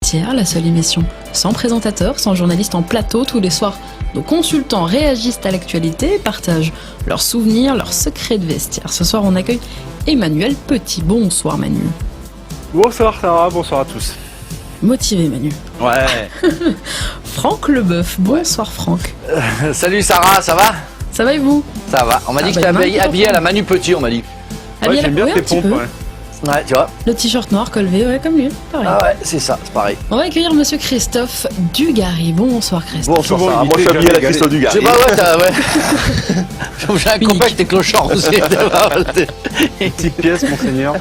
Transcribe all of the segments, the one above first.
vestiaire, la seule émission sans présentateur, sans journaliste en plateau. Tous les soirs, nos consultants réagissent à l'actualité et partagent leurs souvenirs, leurs secrets de vestiaire. Ce soir, on accueille Emmanuel Petit. Bonsoir Manu. Bonsoir Sarah, bonsoir à tous. Motivé Manu. Ouais. Franck Leboeuf. Bonsoir Franck. Salut Sarah, ça va? Ça va et vous? Ça va. On m'a dit que t'es habillé à la Manu Petit, on m'a dit. Ouais, J'aime bien tes pompes, ouais. Ouais, tu vois. Le t-shirt noir colvé, ouais, comme lui, pareil. Ah ouais, c'est ça, c'est pareil. On va accueillir monsieur Christophe Dugarry. Bonsoir Christophe. Bonsoir Sarah, moi je suis habillé à la Christophe Dugarry. Je sais pas, ouais, j'ai un copain qui était clochard aussi. Petite pièce, monseigneur.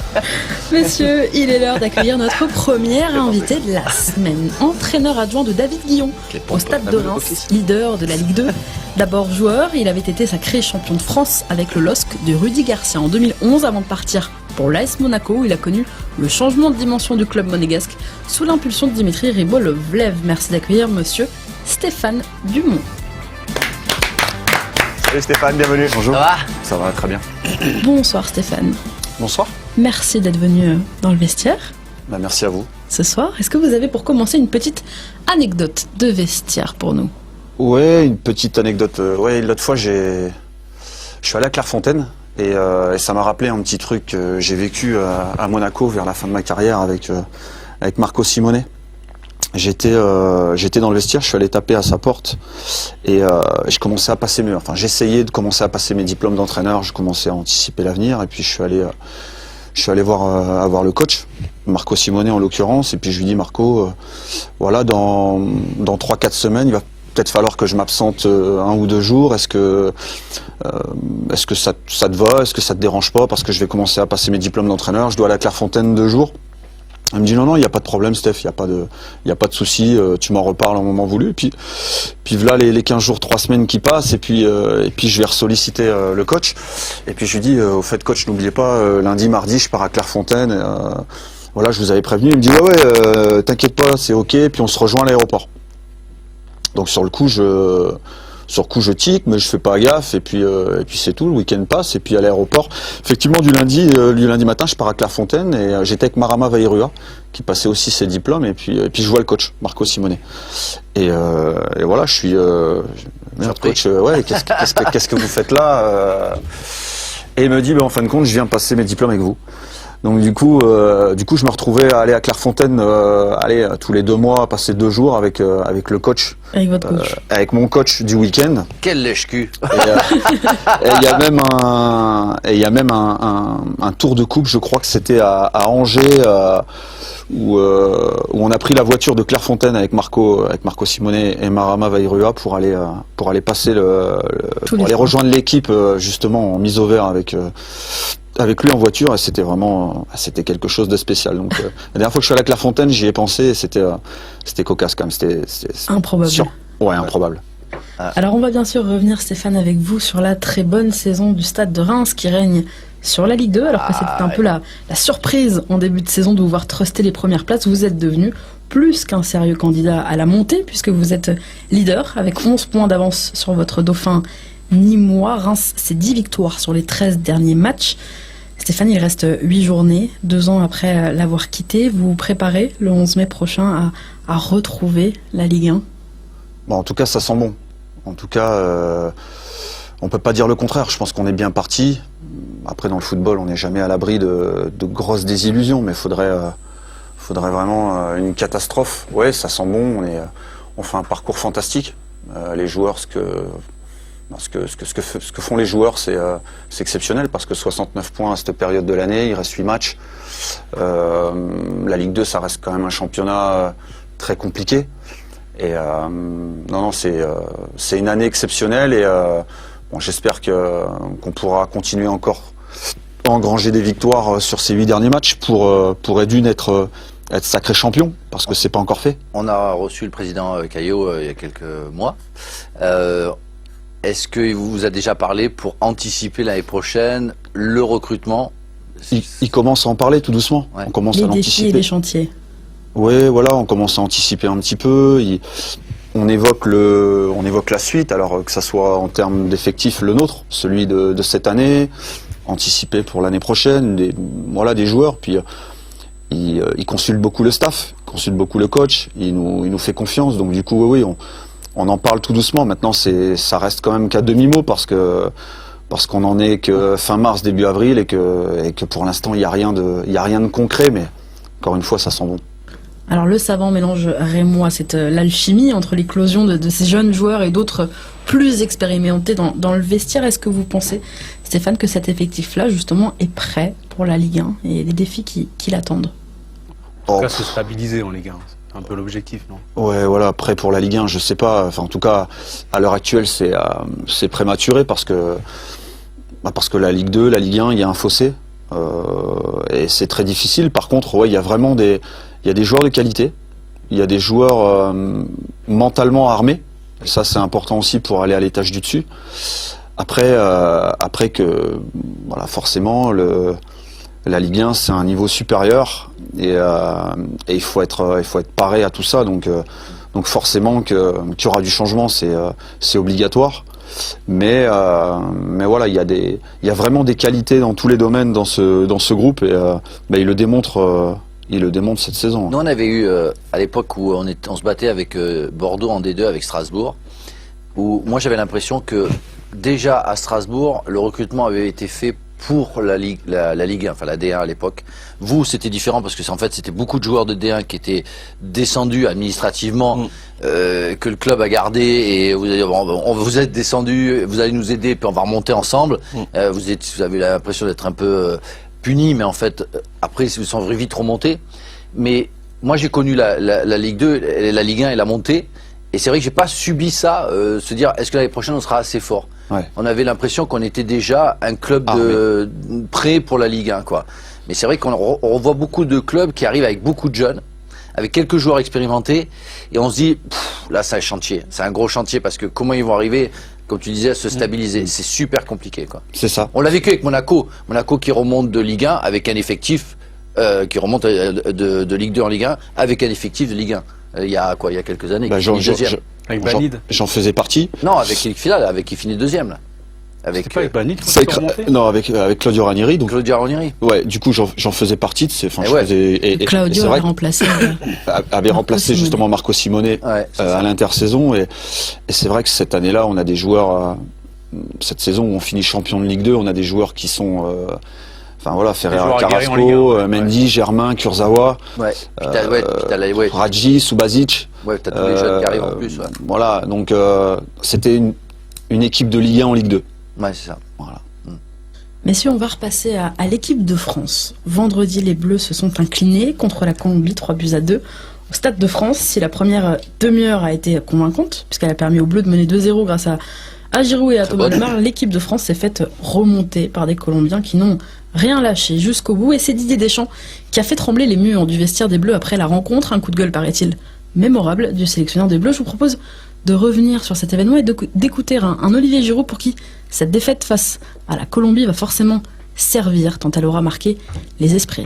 Messieurs, il est l'heure d'accueillir notre premier invité de la semaine. Entraîneur adjoint de David Guillon au Stade de Reims, leader de la Ligue 2. D'abord joueur, il avait été sacré champion de France avec le LOSC de Rudy Garcia en 2011 avant de partir pour l'AS Monaco où il a connu le changement de dimension du club monégasque sous l'impulsion de Dimitri Ribolovlev. Merci d'accueillir monsieur Stéphane Dumont. Salut Stéphane, bienvenue. Bonjour. Ça va? Ça va, très bien. Bonsoir Stéphane. Bonsoir. Merci d'être venu dans le vestiaire Merci à vous. ce soir. Est-ce que vous avez pour commencer une petite anecdote de vestiaire pour nous? Ouais, une petite anecdote. Ouais, l'autre fois, je suis allé à Clairefontaine et ça m'a rappelé un petit truc que j'ai vécu à Monaco vers la fin de ma carrière avec Marco Simone. J'étais dans le vestiaire, je suis allé taper à sa porte et je commençais à passer j'essayais de commencer à passer mes diplômes d'entraîneur, je commençais à anticiper l'avenir et puis je suis allé voir le coach, Marco Simone en l'occurrence, et puis je lui dis Marco, voilà, dans 3-4 semaines, il va peut-être falloir que je m'absente 1 ou 2 jours. Est-ce que ça te va? Est-ce que ça te dérange pas? Parce que je vais commencer à passer mes diplômes d'entraîneur. Je dois aller à Clairefontaine 2 jours. Il me dit non, il n'y a pas de problème, Steph, il n'y a pas de souci, tu m'en reparles au moment voulu. Puis voilà les 15 jours, 3 semaines qui passent, et puis je vais ressolliciter le coach. Et puis je lui dis, au fait coach, n'oubliez pas, lundi, mardi, je pars à Clairefontaine. Voilà, je vous avais prévenu. Il me dit ouais, t'inquiète pas, c'est ok, puis on se rejoint à l'aéroport. Donc sur le coup je tique, mais je fais pas gaffe et puis c'est tout. Le week-end passe et puis à l'aéroport, effectivement du lundi matin, je pars à Clairefontaine et j'étais avec Marama Vairua qui passait aussi ses diplômes et puis je vois le coach Marco Simone et voilà, je suis merde coach, ouais, qu'est-ce que vous faites là et il me dit en fin de compte, je viens passer mes diplômes avec vous. Donc du coup, je me retrouvais à aller à Clairefontaine, tous les 2 mois, passer 2 jours avec le coach, Avec votre coach. avec mon coach du week-end. Quel lèche-cul. Et il y a même un tour de coupe, je crois que c'était à Angers, où on a pris la voiture de Clairefontaine avec Marco Simone et Marama Vairua pour aller passer pour aller rejoindre l'équipe justement en mise au vert avec lui en voiture, et c'était quelque chose de spécial. Donc la dernière fois que je suis allé à Clairefontaine, j'y ai pensé et c'était cocasse quand même, c'était Improbable. Ouais, improbable. Alors on va bien sûr revenir Stéphane avec vous sur la très bonne saison du Stade de Reims qui règne sur la Ligue 2, alors que c'était un peu la surprise en début de saison de vous voir truster les premières places. Vous êtes devenu plus qu'un sérieux candidat à la montée puisque vous êtes leader avec 11 points d'avance sur votre dauphin nîmois. Reims, c'est 10 victoires sur les 13 derniers matchs. Stéphane, il reste 8 journées, 2 ans après l'avoir quitté. Vous vous préparez le 11 mai prochain à retrouver la Ligue 1? Bon, en tout cas, ça sent bon. En tout cas, on peut pas dire le contraire. Je pense qu'on est bien parti. Après, dans le football, on n'est jamais à l'abri de grosses désillusions, mais faudrait vraiment une catastrophe. Ouais, ça sent bon. On fait un parcours fantastique. Les joueurs, ce que font les joueurs, c'est exceptionnel parce que 69 points à cette période de l'année, il reste 8 matchs. La Ligue 2, ça reste quand même un championnat très compliqué. Et non, c'est une année exceptionnelle et j'espère qu'on pourra continuer encore à engranger des victoires sur ces 8 derniers matchs pour Edune être sacré champion, parce que c'est pas encore fait. On a reçu le président Caillot il y a quelques mois. Est-ce qu'il vous a déjà parlé pour anticiper l'année prochaine le recrutement? Il commence à en parler tout doucement. Ouais. On commence à l'anticiper. Les défis et les chantiers. Oui, voilà, on commence à anticiper un petit peu. On évoque la suite, alors que ça soit en termes d'effectifs le nôtre, celui de cette année, anticiper pour l'année prochaine, des joueurs. Puis il consulte beaucoup le staff, il consulte beaucoup le coach, il nous fait confiance. Donc du coup, oui, on en parle tout doucement. Maintenant, ça reste quand même qu'à demi-mot parce qu'on en est que fin mars, début avril et que pour l'instant, il y a rien de concret. Mais encore une fois, ça sent bon. Alors le savant mélange rémois, c'est l'alchimie entre l'éclosion de ces jeunes joueurs et d'autres plus expérimentés dans le vestiaire. Est-ce que vous pensez, Stéphane, que cet effectif-là, justement, est prêt pour la Ligue 1 et les défis qui l'attendent? En tout cas, se stabiliser en Ligue 1, c'est un peu l'objectif, non? Ouais, voilà, prêt pour la Ligue 1, je sais pas. Enfin, en tout cas, à l'heure actuelle, c'est prématuré parce que la Ligue 2, la Ligue 1, il y a un fossé et c'est très difficile. Par contre, ouais, il y a vraiment des joueurs de qualité, il y a des joueurs mentalement armés. Et ça, c'est important aussi pour aller à l'étage du dessus. Après que, voilà, forcément, la Ligue 1, c'est un niveau supérieur et il faut être paré à tout ça. Donc forcément qu'il y aura du changement, c'est obligatoire. Mais voilà, il y a vraiment des qualités dans tous les domaines dans ce groupe et il le démontre. Il le démontre cette saison. Nous, on avait eu, à l'époque où on se battait avec Bordeaux en D2 avec Strasbourg, où moi j'avais l'impression que déjà à Strasbourg, le recrutement avait été fait pour la Ligue 1, enfin la D1 à l'époque. Vous, c'était différent parce que en fait c'était beaucoup de joueurs de D1 qui étaient descendus administrativement, que le club a gardé et vous avez dit, bon, vous êtes descendus, vous allez nous aider, puis on va remonter ensemble. Vous avez l'impression d'être un peu punis, mais en fait après ils sont vite remontés. Mais moi j'ai connu la Ligue 2, la Ligue 1 et la montée. Et c'est vrai que j'ai pas subi ça, se dire est-ce que l'année prochaine on sera assez fort. Ouais. On avait l'impression qu'on était déjà un club prêt pour la Ligue 1, quoi. Mais c'est vrai qu'on revoit beaucoup de clubs qui arrivent avec beaucoup de jeunes, avec quelques joueurs expérimentés, et on se dit là c'est un chantier, c'est un gros chantier parce que comment ils vont arriver, comme tu disais, à se stabiliser, c'est super compliqué, quoi. C'est ça. On l'a vécu avec Monaco qui remonte de Ligue 1 avec un effectif qui remonte de Ligue 2 en Ligue 1 avec un effectif de Ligue 1. Il y a quelques années. Avec Banid. J'en faisais partie. Non, avec l'équipe finale, avec qui finit deuxième là. Avec pas avec Banid. Non, avec Claudio Ranieri. Donc Claudio Ranieri. Ouais, du coup j'en faisais partie. Claudio avait remplacé justement Marco Simone à l'intersaison et c'est vrai que cette année-là, on a des joueurs. Cette saison où on finit champion de Ligue 2, on a des joueurs qui sont. Enfin voilà, Ferreira, Carrasco, Mendy, Germain, Kurzawa, Radji, Subasic. Ouais, t'as tous les jeunes qui arrivent en plus. Ouais. Voilà, donc c'était une équipe de Ligue 1 en Ligue 2. Ouais, c'est ça. Voilà. Messieurs, on va repasser à l'équipe de France. Vendredi, les Bleus se sont inclinés contre la Colombie, 3-2 au Stade de France. Si la première demi-heure a été convaincante, puisqu'elle a permis aux Bleus de mener 2-0 grâce à Giroud et à Thomas Lemar, l'équipe de France s'est faite remonter par des Colombiens qui n'ont rien lâché jusqu'au bout. Et c'est Didier Deschamps qui a fait trembler les murs du vestiaire des Bleus après la rencontre. Un coup de gueule, paraît-il, mémorable du sélectionneur des Bleus. Je vous propose de revenir sur cet événement et d'écouter un Olivier Giroud pour qui cette défaite face à la Colombie va forcément servir tant elle aura marqué les esprits.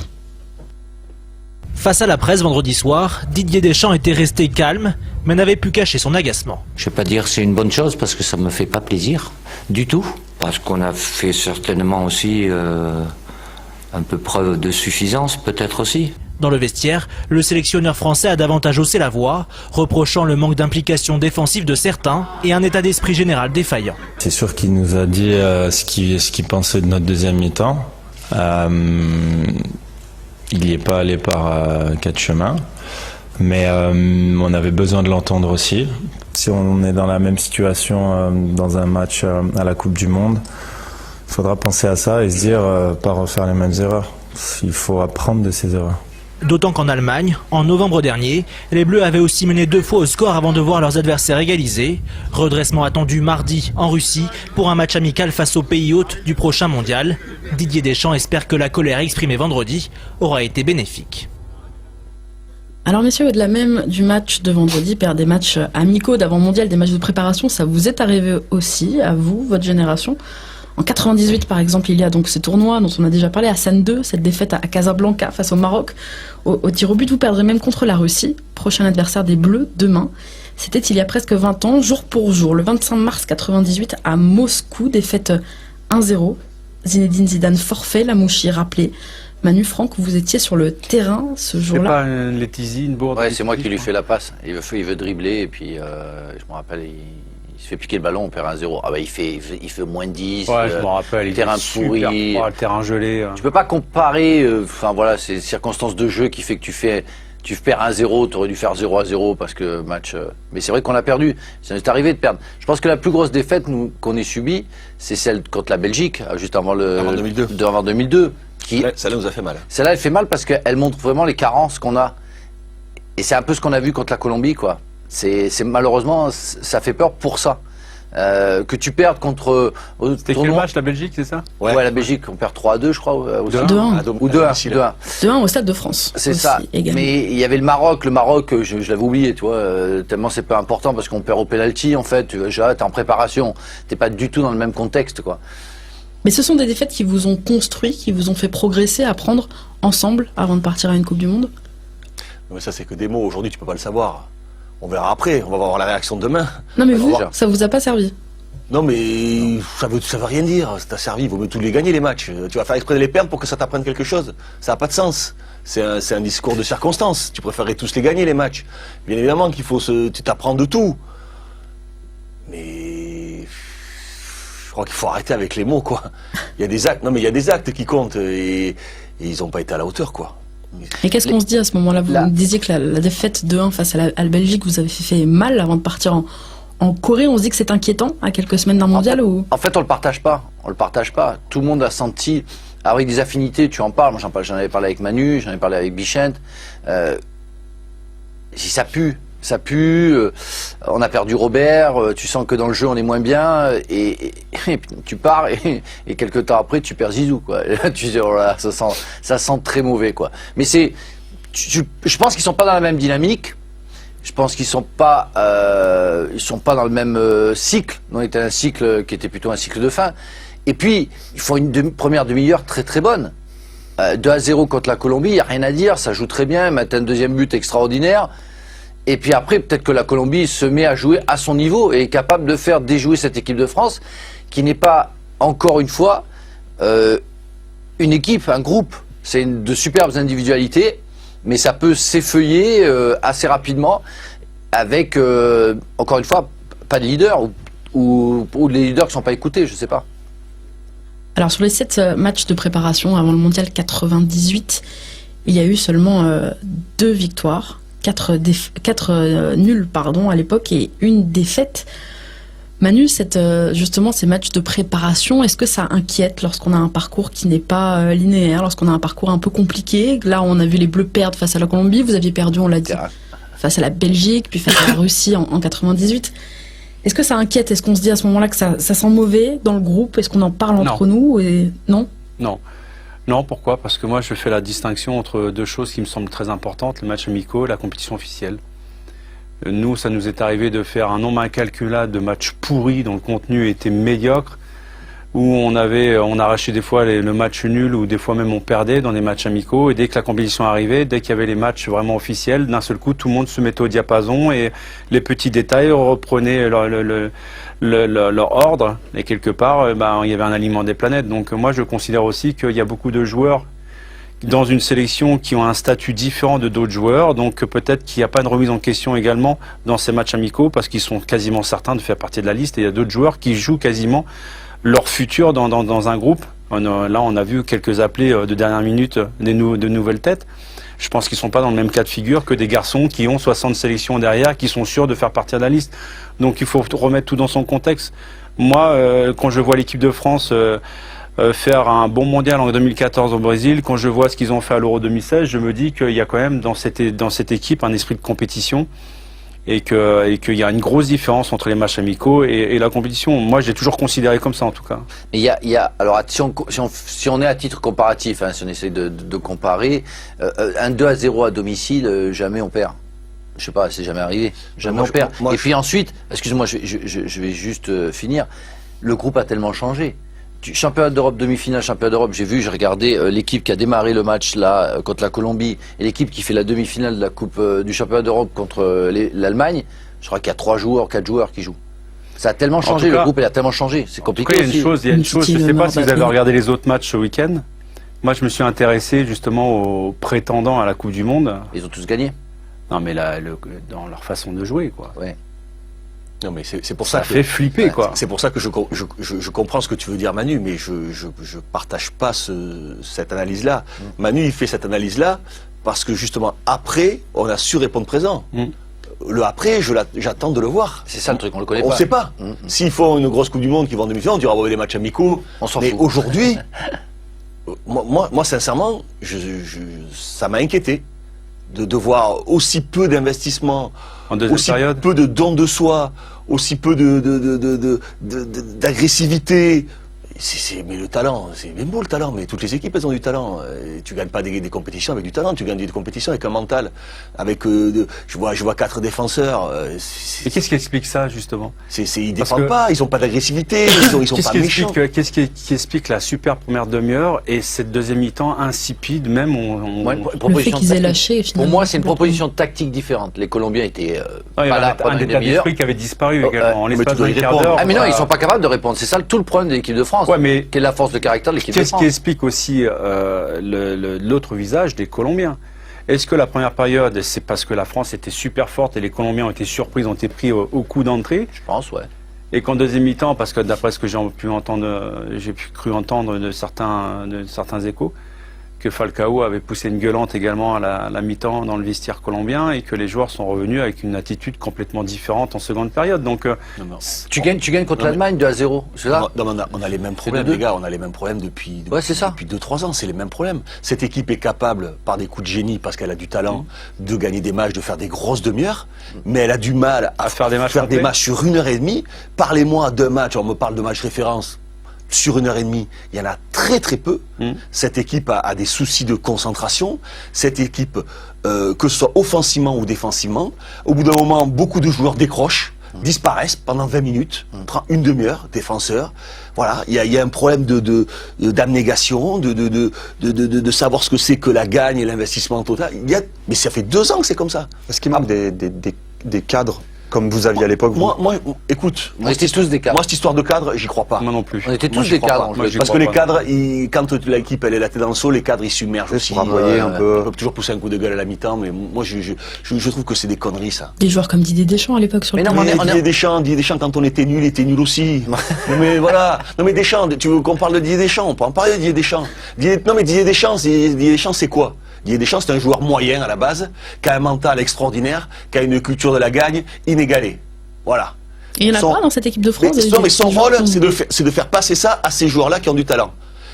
Face à la presse vendredi soir, Didier Deschamps était resté calme, mais n'avait pu cacher son agacement. Je ne vais pas dire que c'est une bonne chose parce que ça ne me fait pas plaisir du tout. Parce qu'on a fait certainement aussi un peu preuve de suffisance, peut-être aussi. Dans le vestiaire, le sélectionneur français a davantage haussé la voix, reprochant le manque d'implication défensive de certains et un état d'esprit général défaillant. C'est sûr qu'il nous a dit ce qu'il pensait de notre deuxième mi-temps. Il n'y est pas allé par quatre chemins, mais on avait besoin de l'entendre aussi. Si on est dans la même situation dans un match à la Coupe du Monde, il faudra penser à ça et se dire pas refaire les mêmes erreurs. Il faut apprendre de ces erreurs. D'autant qu'en Allemagne, en novembre dernier, les Bleus avaient aussi mené 2 fois au score avant de voir leurs adversaires égaliser. Redressement attendu mardi en Russie pour un match amical face au pays hôte du prochain mondial. Didier Deschamps espère que la colère exprimée vendredi aura été bénéfique. Alors messieurs, au-delà même du match de vendredi, perdre des matchs amicaux d'avant-mondial, des matchs de préparation, ça vous est arrivé aussi, à vous, votre génération? En 98, par exemple, il y a donc ces tournois dont on a déjà parlé, à San 2, cette défaite à Casablanca face au Maroc. Au tir au but, vous perdrez même contre la Russie, prochain adversaire des Bleus, demain. C'était il y a presque 20 ans, jour pour jour, le 25 mars 98 à Moscou, défaite 1-0. Zinedine Zidane forfait, Lamouchi rappelé Manu, Franck, vous étiez sur le terrain ce C'est jour-là. pas une Letizy, une bourde. Ouais, c'est moi qui lui fais la passe. Il veut dribbler et puis je me rappelle, il se fait piquer le ballon, on perd 1-0. Ah bah il fait moins de 10. Ouais, je me rappelle. Il terrain est super pourri. froid, le terrain gelé. Tu peux pas comparer. Enfin voilà, c'est circonstances de jeu qui fait que tu perds 1-0, tu aurais dû faire 0-0 parce que match. Mais c'est vrai qu'on a perdu. Ça nous est arrivé de perdre. Je pense que la plus grosse défaite qu'on ait subie, c'est celle contre la Belgique, juste avant Avant 2002. Avant 2002. Celle-là nous a fait mal. Celle-là, elle fait mal parce qu'elle montre vraiment les carences qu'on a. Et c'est un peu ce qu'on a vu contre la Colombie, quoi. C'est malheureusement, ça fait peur pour ça. Que tu perdes contre. C'était quel match, la Belgique, c'est ça? Ouais, la Belgique, on perd 3-2, je crois. 2-1. Ou 2-1. 2-1 au Stade de France. C'est aussi, ça. également. Mais il y avait le Maroc. Le Maroc, je l'avais oublié, tu vois. Tellement c'est pas important parce qu'on perd au penalty, en fait. T'es en préparation. T'es pas du tout dans le même contexte, quoi. Mais ce sont des défaites qui vous ont construit, qui vous ont fait progresser, apprendre ensemble avant de partir à une Coupe du Monde? Mais ça, c'est que des mots. Aujourd'hui, tu peux pas le savoir. On verra après. On va voir la réaction de demain. Non mais vous, ça vous a pas servi? Non, mais ça veut rien dire. Ça t'a servi. Il vaut mieux tous les gagner, les matchs. Tu vas faire exprès de les perdre pour que ça t'apprenne quelque chose. Ça n'a pas de sens. C'est un discours de circonstance. Tu préférerais tous les gagner, les matchs. Bien évidemment qu'il faut tu t'apprends de tout. Mais je crois qu'il faut arrêter avec les mots, quoi. Il y a des actes. Non, mais il y a des actes qui comptent et ils n'ont pas été à la hauteur, quoi. Et qu'est-ce qu'on se dit à ce moment-là? Vous me disiez que la défaite 2-1 face à la Belgique vous avez fait mal avant de partir en Corée. On se dit que c'est inquiétant à quelques semaines d'un mondial En fait, on le partage pas. On le partage pas. Tout le monde a senti, avec des affinités, tu en parles. Moi, j'en avais parlé avec Manu, j'en ai parlé avec Bichente. Si ça pue. Ça pue, on a perdu Robert, tu sens que dans le jeu on est moins bien, et tu pars, et quelques temps après tu perds Zizou, quoi. Et là, tu dis, oh là, ça sent très mauvais, quoi. Mais je pense qu'ils sont pas dans la même dynamique, je pense qu'ils sont pas dans le même cycle. On était un cycle qui était plutôt un cycle de fin. Et puis, ils font une première demi-heure très très bonne. 2-0 contre la Colombie, il n'y a rien à dire, ça joue très bien, ils mettent un deuxième but extraordinaire. Et puis après, peut-être que la Colombie se met à jouer à son niveau et est capable de faire déjouer cette équipe de France, qui n'est pas, encore une fois, une équipe, un groupe. C'est de superbes individualités, mais ça peut s'effeuiller assez rapidement avec, encore une fois, pas de leader ou les leaders qui ne sont pas écoutés, je ne sais pas. Alors sur les 7 matchs de préparation avant le Mondial 98, il y a eu seulement 2 victoires. 4 nuls à l'époque et une défaite. Manu, justement ces matchs de préparation, est-ce que ça inquiète lorsqu'on a un parcours qui n'est pas linéaire, lorsqu'on a un parcours un peu compliqué? Là, on a vu les Bleus perdre face à la Colombie, vous aviez perdu, on l'a dit, face à la Belgique, puis face à la Russie en 98. Est-ce que ça inquiète? Est-ce qu'on se dit à ce moment-là que ça sent mauvais dans le groupe? Est-ce qu'on en parle entre nous et... Non. Non, pourquoi? Parce que moi, je fais la distinction entre deux choses qui me semblent très importantes, le match amicaux et la compétition officielle. Nous, ça nous est arrivé de faire un nombre incalculable de matchs pourris dont le contenu était médiocre, où on arrachait des fois le match nul, ou des fois même on perdait dans des matchs amicaux, et dès que la compétition arrivait, dès qu'il y avait les matchs vraiment officiels, d'un seul coup, tout le monde se mettait au diapason, et les petits détails reprenaient leur ordre, et quelque part, il y avait un alignement des planètes. Donc moi, je considère aussi qu'il y a beaucoup de joueurs dans une sélection qui ont un statut différent de d'autres joueurs, donc peut-être qu'il n'y a pas de remise en question également dans ces matchs amicaux, parce qu'ils sont quasiment certains de faire partie de la liste, et il y a d'autres joueurs qui jouent quasiment leur futur dans un groupe. Là, on a vu quelques appelés de dernière minute de nouvelles têtes. Je pense qu'ils ne sont pas dans le même cas de figure que des garçons qui ont 60 sélections derrière, qui sont sûrs de faire partie de la liste. Donc il faut remettre tout dans son contexte. Moi, quand je vois l'équipe de France faire un bon mondial en 2014 au Brésil, quand je vois ce qu'ils ont fait à l'Euro 2016, je me dis qu'il y a quand même dans cette équipe un esprit de compétition, et qu'il y a une grosse différence entre les matchs amicaux et la compétition. Moi, j'ai toujours considéré comme ça, en tout cas. Mais alors, si on est à titre comparatif, si on essaie de comparer, un 2-0 à domicile, jamais on perd. Je sais pas, c'est jamais arrivé. Jamais on perd. Et puis ensuite, excuse-moi, je vais juste finir. Le groupe a tellement changé. Championnat d'Europe, demi-finale, championnat d'Europe, j'ai regardé l'équipe qui a démarré le match là contre la Colombie et l'équipe qui fait la demi-finale de la Coupe du championnat d'Europe contre l'Allemagne. Je crois qu'il y a 4 joueurs qui jouent. Ça a tellement changé, le groupe il a tellement changé, c'est compliqué. Il y a une chose, je ne sais pas si vous avez regardé les autres matchs ce week-end, Moi, je me suis intéressé justement aux prétendants à la Coupe du Monde. Ils ont tous gagné. Non, mais dans leur façon de jouer, quoi. Ouais. Non, mais c'est pour Ça ça que fait flipper, quoi. c'est pour ça que je comprends ce que tu veux dire, Manu, mais je partage pas cette analyse-là. Manu, il fait cette analyse-là parce que justement après, on a su répondre présent. Le après, j'attends de le voir. C'est ça le truc, on le connaît On pas. sait pas. S'ils font une grosse Coupe du Monde qui vont en demi-finale, on dira des matchs amicaux. On s'en Mais fout. aujourd'hui, moi, sincèrement, ça m'a inquiété de voir aussi peu d'investissement, En deuxième aussi période. peu de dons de soi, aussi peu d'agressivité. Mais le talent, c'est bien beau le talent, mais toutes les équipes elles ont du talent. Tu gagnes pas des compétitions avec du talent, tu gagnes des compétitions avec un mental. Avec je vois 4 défenseurs. Et qu'est-ce qui explique ça, justement? Ils Parce défendent que- pas, ils ont pas d'agressivité, ils sont Qu'est-ce pas qui méchants. explique, qui explique la super première demi-heure et cette deuxième mi-temps insipide, même Moi, une Le fait proposition qu'ils aient tactique. lâché, Pour finalement. moi, c'est une proposition tactique différente. Les Colombiens étaient Non, il y pas avait là pendant un une état demi-heure. d'esprit qui avait disparu Oh, également. En mais l'espace tu dois d'un y quart répondre. d'heure. Ah mais non, bah, ils sont pas capables de répondre. C'est ça tout le problème de l'équipe de France. Ouais, mais Quelle est la force de caractère de l'équipe de qu'est-ce France? qui explique aussi l'autre visage des Colombiens? Est-ce que la première période, c'est parce que la France était super forte et les Colombiens ont été surpris, ont été pris au coup d'entrée? Je pense, ouais. Et qu'en deuxième mi-temps, parce que d'après ce que j'ai cru entendre de certains échos, que Falcao avait poussé une gueulante également à la mi-temps dans le vestiaire colombien et que les joueurs sont revenus avec une attitude complètement différente en seconde période. Donc, Non, mais Tu gagnes contre Non, mais- l'Allemagne 2-0, c'est ça? Non, on a les mêmes problèmes, 2-2. les gars, on a les mêmes problèmes depuis Ouais, c'est ça. depuis 2-3 ans, c'est les mêmes problèmes. Cette équipe est capable, par des coups de génie, parce qu'elle a du talent, de gagner des matchs, de faire des grosses demi-heures, mais elle a du mal à faire des matchs complets. sur 1h30. Parlez-moi d'un match, on me parle de match référence, sur 1h30, il y en a très très peu. Cette équipe a des soucis de concentration. Cette équipe, que ce soit offensivement ou défensivement, au bout d'un moment, beaucoup de joueurs décrochent, disparaissent pendant 20 minutes, prend une demi-heure, défenseur. Voilà, il y a un problème d'abnégation, de savoir ce que c'est que la gagne et l'investissement total. Mais ça fait 2 ans que c'est comme ça. Est-ce qu'il manque des cadres comme vous aviez à l'époque? Moi, écoute, On était tous des cadres. moi cette histoire de cadre, j'y crois pas. moi non plus. On était Moi, tous j'y des crois cadres. pas. on jouait. j'y Parce que crois les pas. cadres, quand l'équipe elle est la tête dans le saut, les cadres ils submergent aussi. pour envoyer un peu. Ils peuvent toujours pousser un coup de gueule à la mi-temps, mais moi je trouve que c'est des conneries ça. Des joueurs comme Didier Deschamps à l'époque sur le Mais non, terrain. on est- Didier Deschamps, quand on était nul, il était nul aussi. Non, mais voilà. Non mais Deschamps, tu veux qu'on parle de Didier Deschamps? On peut en parler de Didier Deschamps. Non mais Didier Deschamps, c'est quoi? Didier Deschamps, c'est un joueur moyen à la base, qui a un mental extraordinaire, qui a une culture de la gagne inégalée. Voilà. Et il y en a Son- pas dans cette équipe de France. Mais son des joueurs rôle, qui ont- c'est de faire passer ça à ces joueurs-là qui ont du talent.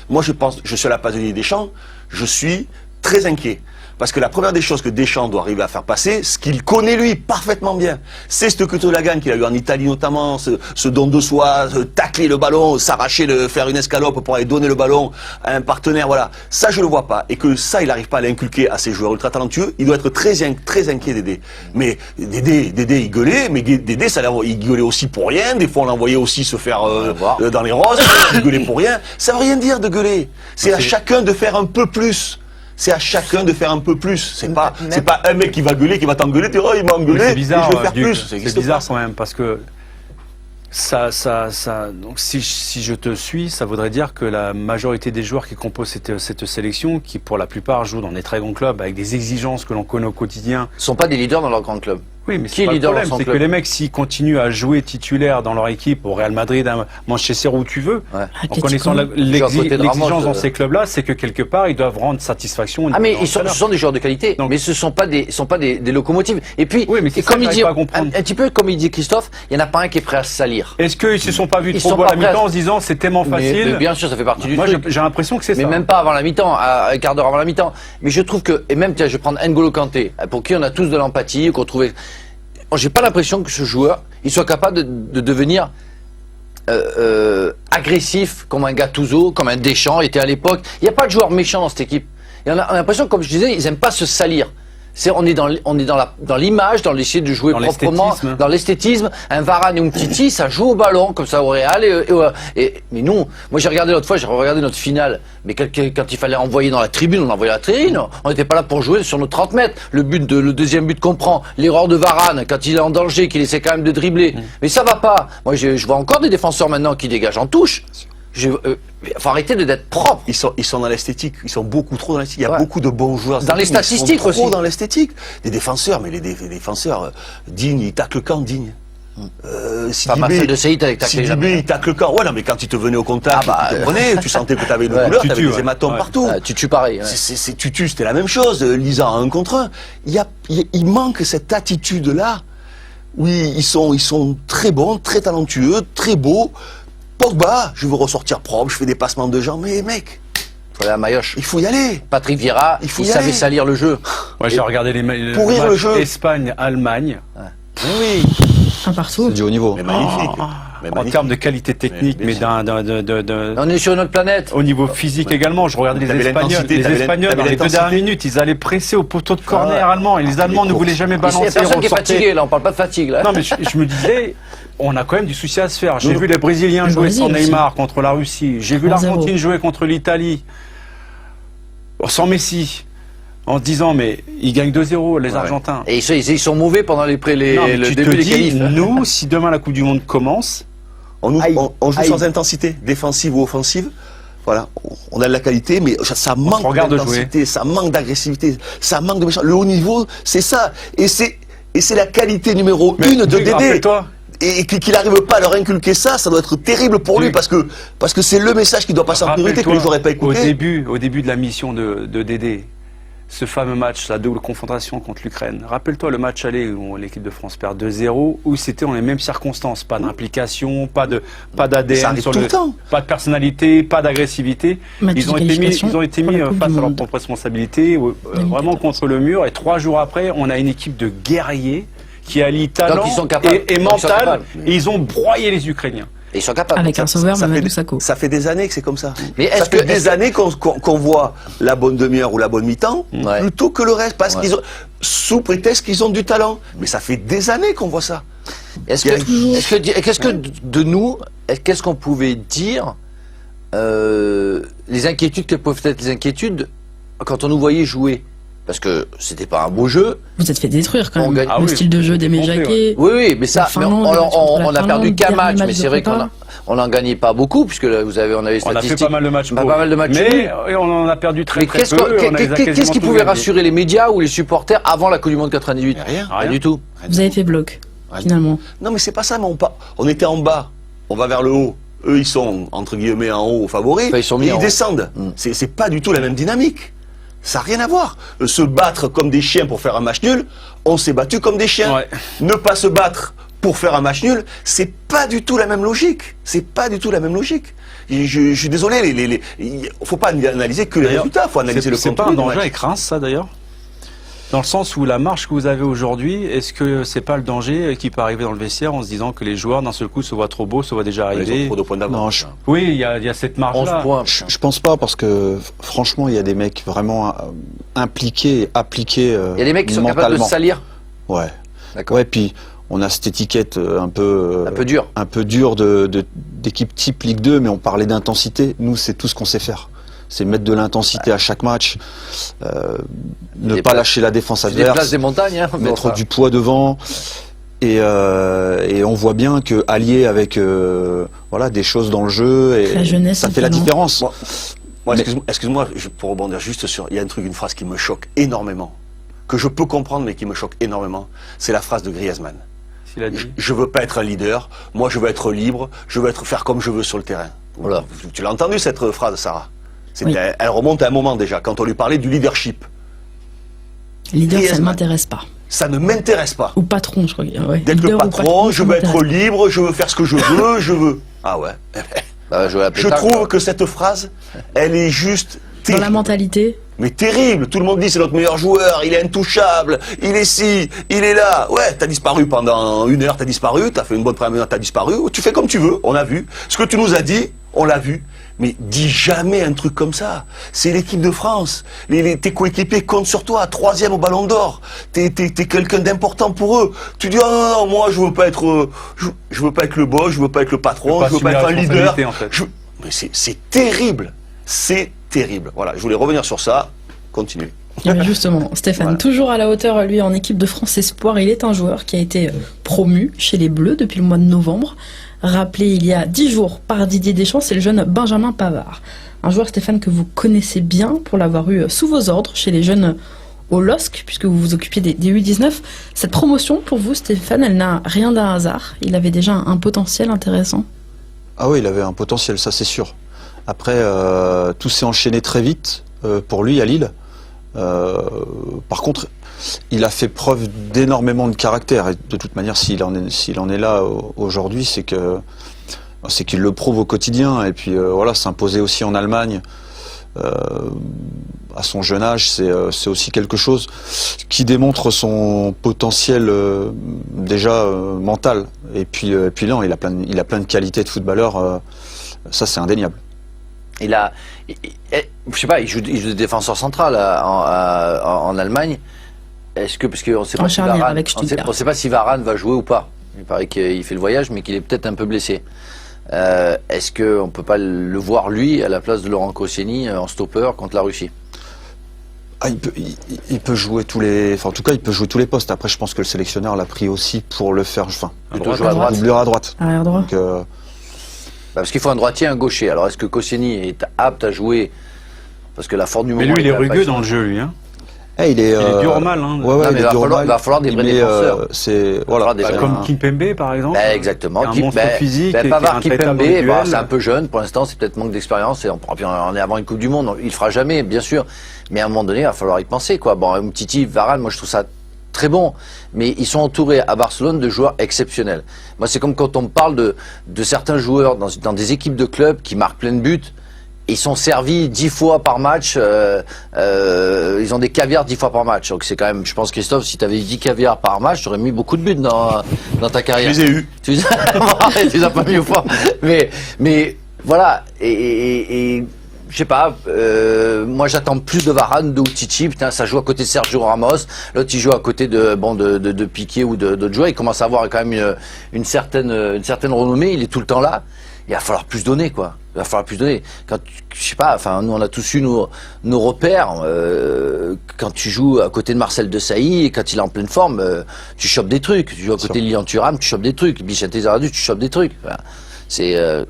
Moi, je suis à la place de Didier Deschamps, je suis très inquiet. Parce que la première des choses que Deschamps doit arriver à faire passer, ce qu'il connaît lui parfaitement bien, c'est cette culture de la gagne qu'il a eu en Italie notamment, ce don de soi, tacler le ballon, s'arracher, faire une escalope pour aller donner le ballon à un partenaire, voilà. Ça, je le vois pas. Et que ça, il n'arrive pas à l'inculquer à ses joueurs ultra talentueux, il doit être très inquiet Dédé. Mais Dédé, il gueulait, mais Dédé, il gueulait aussi pour rien. Des fois, on l'envoyait aussi se faire dans les roses, il gueulait pour rien. Ça veut rien dire de gueuler. C'est à chacun de faire un peu plus. C'est à chacun de faire un peu plus. C'est pas un mec qui va gueuler, qui va t'engueuler, tu vois, il m'a Mais engueulé, c'est et bizarre, je vais faire Duc, plus. c'est existe bizarre pas. quand même parce que donc si je te suis, ça voudrait dire que la majorité des joueurs qui composent cette sélection, qui pour la plupart jouent dans des très grands clubs avec des exigences que l'on connaît au quotidien. Ils sont pas des leaders dans leur grand club. Oui, mais Qui c'est est pas le leader problème, dans son c'est que club les mecs, s'ils continuent à jouer titulaire dans leur équipe, au Real Madrid, à Manchester, où tu veux, Ouais. en connaissant Joue à côté de Ramos, l'exigence dans ces clubs-là, c'est que quelque part, ils doivent rendre satisfaction. Ah mais aux ce entraîneurs. sont des joueurs de qualité, Donc- mais ce sont pas des locomotives. Et puis, Oui, mais c'est et ça que j'arrive pas à comprendre. un petit peu comme il dit Christophe, il y en a pas un qui est prêt à se salir. Est-ce qu'ils se sont pas vus Ils trop sont beaux à pas la mi-temps prêts à- en se disant c'est tellement facile? Mais bien sûr, ça fait partie du Moi, truc. j'ai l'impression que c'est Mais ça. même pas avant la mi-temps, à un quart d'heure avant la mi-temps. Mais je trouve que, et même, tiens, je vais prendre N'Golo Kanté, pour qui on a tous de l'empathie, qu'on trouvait. J'ai pas l'impression que ce joueur, il soit capable de devenir agressif comme un Gattuso, comme un Deschamps était à l'époque. Il n'y a pas de joueur méchant dans cette équipe. Et on a l'impression, comme je disais, ils aiment pas se salir. On est dans l'image, dans l'essayer de jouer Dans proprement, l'esthétisme. dans l'esthétisme. Un Varane et un Titi, ça joue au ballon comme ça au Real. Mais non, moi j'ai regardé l'autre fois, j'ai regardé notre finale. Mais quand il fallait envoyer dans la tribune, on envoyait la tribune. On n'était pas là pour jouer sur nos 30 mètres. Le deuxième but qu'on prend, l'erreur de Varane quand il est en danger, qu'il essaie quand même de dribbler. Mais ça va pas. Moi je vois encore des défenseurs maintenant qui dégagent en touche. faut arrêter d'être propre. Ils sont dans l'esthétique, ils sont beaucoup trop dans l'esthétique. Il y a beaucoup de bons joueurs. Dans les statistiques ils sont trop aussi. dans l'esthétique. Des défenseurs, mais les défenseurs dignes, ils taclent quand dignes. Marcel de Sailly avec taclé jamais. Il tacle quand. Ouais, non, mais quand il te venait au contact, il te prenait, tu sentais que tu avais une douleur, tu avais des hématomes partout. Tutu pareil. Tutu, c'était la même chose. Lisa en 1 contre 1. Il manque cette attitude-là. Oui, ils sont très bons, très talentueux, très beaux. Pogba, je veux ressortir propre, je fais des passements de jambes, mais mec, Faut aller à Mayoche. il faut y aller. Patrick Vieira, il savait salir le jeu. Ouais, j'ai regardé les Pourrir le matchs jeu. Espagne-Allemagne. Oui, Un partout. C'est du haut niveau. mais magnifique. Mais En magnifique. termes de qualité technique, mais On est sur une autre planète. au niveau physique également. Je regardais T'avais les Espagnols. l'intensité, Les t'avais Espagnols, dans les 2 l'intensité. dernières minutes, ils allaient presser au poteau de corner allemand. Et les Allemands ne courses. voulaient jamais Il y a balancer. personne qui est ressortaient. fatigué, là, on parle pas de fatigue, là. Non, mais je me disais, on a quand même du souci à se faire. J'ai Non. vu les Brésiliens Le jouer Brésil sans aussi. Neymar contre la Russie. J'ai vu 3-0. l'Argentine jouer contre l'Italie sans Messi. En se disant, mais ils gagnent 2-0, les Argentins. Et ils sont mauvais pendant Non, mais le tu début te des dis, qualifs. nous, si demain la Coupe du Monde commence, On joue sans intensité, défensive ou offensive. Voilà, on a de la qualité, mais ça manque regarde d'intensité, ça manque d'agressivité, ça manque de méchant. Le haut niveau, c'est ça. Et c'est la qualité numéro 1 de Dédé. rappelle-toi, Et qu'il n'arrive pas à leur inculquer ça, ça doit être terrible pour lui, parce que c'est le message qui doit passer en priorité, que les joueurs n'auraient pas écouté. Au début de la mission de Dédé, ce fameux match, la double confrontation contre l'Ukraine. Rappelle-toi le match aller où l'équipe de France perd 2-0, où c'était dans les mêmes circonstances. Pas d'implication, pas Ça d'ADN arrive sur tout le temps. pas de personnalité, pas d'agressivité. Match Ils de ont été mis qualification pour la Coupe face du à leur Monde. propre responsabilité, vraiment contre le mur. Et 3 jours après, on a une équipe de guerriers qui allie talent Donc, ils sont capables. et Donc, ils sont mental. capables. Et ils ont broyé les Ukrainiens. Et ils sont capables. Avec un sauveur, Mamadou Sakho. Ça fait des années que c'est comme ça. Mais Ça est-ce fait que- des années qu'on voit la bonne demi-heure ou la bonne mi-temps, Ouais. plutôt que le reste, parce Ouais. qu'ils ont, sous prétexte qu'ils ont du talent. Mais ça fait des années qu'on voit ça. Qu'est-ce que de nous, qu'est-ce qu'on pouvait dire, les inquiétudes que peuvent être les inquiétudes quand on nous voyait jouer? Parce que c'était pas un beau jeu. Vous êtes fait détruire quand On même. gagne. Ah Le oui, style de jeu des compté, Jacquet. Oui, oui, mais ça, La Finlande, mais le match contre la on a perdu Finlande, qu'un dernier match, match mais de c'est vrai prépa. qu'on n'en gagnait pas beaucoup, puisque là, on avait On a fait statistiques. pas mal de matchs. Pas pour. mal de matchs Mais nuls. on en a perdu très Mais très qu'est-ce peu. On les a qu'est-ce quasiment qui tous pouvait gagnés. rassurer les médias ou les supporters avant la Coupe du Monde 98? Rien. Pas du tout. Vous avez fait bloc, finalement. Non, mais c'est pas ça, mais on était en bas, on va vers le haut. Eux, ils sont, entre guillemets, en haut, favoris. Enfin, ils sont mis et en ils haut. descendent. C'est pas du tout la même dynamique. Ça n'a rien à voir. Se battre comme des chiens pour faire un match nul, on s'est battu comme des chiens. Ouais. Ne pas se battre pour faire un match nul, c'est pas du tout la même logique. C'est pas du tout la même logique. Je suis désolé, faut pas analyser que les D'ailleurs, résultats, faut analyser le C'est contenu. pas un du danger match. avec Reims, ça d'ailleurs? Dans le sens où la marche que vous avez aujourd'hui, est-ce que c'est pas le danger qui peut arriver dans le vestiaire en se disant que les joueurs d'un seul coup se voient trop beaux, se voient déjà Ils ont arriver? trop de points d'avance. Non, Oui, il y a cette 11 marge-là. points. Je pense pas parce que franchement, il y a des mecs vraiment impliqués, et appliqués Il y a des mecs qui sont capables de mentalement. se salir. Ouais. D'accord. Ouais, puis on a cette étiquette un peu dur. d'équipe type Ligue 2, mais on parlait d'intensité. Nous, c'est tout ce qu'on sait faire. C'est mettre de l'intensité à chaque match, ne Des pas places- lâcher la défense Tu déplaces adverse, des montagnes, hein, pour mettre ça. du poids devant. Et on voit bien que allié avec voilà des choses dans le jeu, et La jeunesse, ça le fait la talent. différence. Moi, Mais- excuse-moi, pour rebondir juste sur, il y a un truc, une phrase qui me choque énormément, que je peux comprendre, mais qui me choque énormément. C'est la phrase de Griezmann. S'il a dit. Je veux pas être un leader. Moi, je veux être libre. Je veux faire comme je veux sur le terrain. Voilà. Tu l'as entendu cette phrase, Sarah? Oui. Elle remonte à un moment déjà, quand on lui parlait du leadership. Leader, ça ne Griezmann. m'intéresse pas. Ça ne m'intéresse pas. Ou patron, je crois. Ouais. D'être le Leader ou patron, je ça veux être m'intéresse libre, je veux faire ce que je veux, je veux. Ah ouais. Bah, jouer à la Je pétanque, trouve quoi. que cette phrase, elle est juste pas. Dans la terrible. mentalité, Mais terrible, tout le monde dit c'est notre meilleur joueur, il est intouchable, il est ci, il est là. Ouais, t'as disparu pendant 1 heure, t'as disparu, t'as fait une bonne première minute, t'as disparu. Tu fais comme tu veux, on a vu. Ce que tu nous as dit, on l'a vu. Mais dis jamais un truc comme ça. C'est l'équipe de France. Tes coéquipiers comptent sur toi, 3e au Ballon d'Or. T'es quelqu'un d'important pour eux. Tu dis, oh non, non, moi je veux pas être, je veux pas être le boss, je veux pas être le patron, Pas je veux pas assumer être la un leader. responsabilité, en fait. Mais c'est terrible. C'est terrible. Voilà, je voulais revenir sur ça. Continue. Et bien justement, Stéphane, Voilà. toujours à la hauteur, lui, en équipe de France Espoir, il est un joueur qui a été promu chez les Bleus depuis le mois de novembre. Rappelé il y a 10 jours par Didier Deschamps, c'est le jeune Benjamin Pavard. Un joueur, Stéphane, que vous connaissez bien pour l'avoir eu sous vos ordres chez les jeunes au LOSC, puisque vous vous occupiez des U19. Cette promotion, pour vous, Stéphane, elle n'a rien d'un hasard. Il avait déjà un potentiel intéressant. Ah oui, il avait un potentiel, ça c'est sûr. Après, tout s'est enchaîné très vite pour lui à Lille. Par contre, il a fait preuve d'énormément de caractère. Et de toute manière, s'il en est là aujourd'hui, c'est qu'il le prouve au quotidien. Et puis voilà, s'imposer aussi en Allemagne à son jeune âge, c'est aussi quelque chose qui démontre son potentiel déjà mental. Et puis là, il a plein de qualités de footballeur. Ça, c'est indéniable. Je sais pas, il joue défenseur central en Allemagne. Est-ce que, parce qu'on sait pas si Varane, on sait pas si Varane va jouer ou pas. Il paraît qu'il fait le voyage, mais qu'il est peut-être un peu blessé. Est-ce qu'on peut pas le voir lui à la place de Laurent Koscielny en stopper contre la Russie? Ah, il peut jouer tous les, enfin en tout cas il peut jouer tous les postes. Après, je pense que le sélectionneur l'a pris aussi pour le faire. Enfin, plutôt jouer à droite. Doublure à droite. Arrière droit. Donc, parce qu'il faut un droitier et un gaucher. Alors est-ce que Koscielny est apte à jouer? Parce que la force du moment. Mais lui, il est rugueux dans le jeu, lui. Hein. il est dur au mal. Hein. Ouais, non, mais il va falloir des vrais défenseurs. Voilà. Comme Kimpembe, par exemple. Exactement. Un monstre physique. Pavard, Kimpembe, c'est un peu jeune. Pour l'instant, c'est peut-être manque d'expérience. Et on est avant une Coupe du Monde. Il le fera jamais, bien sûr. Mais à un moment donné, il va falloir y penser, quoi. Bon, Umtiti, Varane, moi, je trouve ça très bon, mais ils sont entourés à Barcelone de joueurs exceptionnels. Moi, c'est comme quand on me parle de certains joueurs dans des équipes de clubs qui marquent plein de buts. Ils sont servis 10 fois par match, ils ont des caviars 10 fois par match. Donc c'est quand même, je pense, Christophe, si tu avais 10 caviars par match, tu aurais mis beaucoup de buts dans ta carrière. Je les ai eus. Tu les as pas mis au fond. Mais voilà, et je sais pas, moi j'attends plus de Varane, de Umtiti. Putain, ça joue à côté de Sergio Ramos, l'autre il joue à côté de Piqué ou d'autres joueurs. Il commence à avoir quand même une certaine renommée, il est tout le temps là. Il va falloir plus donner, quoi. Il va falloir plus donner. Quand, je sais pas, enfin, nous, on a tous eu nos repères. Quand tu joues à côté de Marcel Desailly, et quand il est en pleine forme, tu chopes des trucs. Tu joues à côté de Lilian Thuram, tu chopes des trucs. Bichette Zaradou, tu chopes des trucs. Enfin,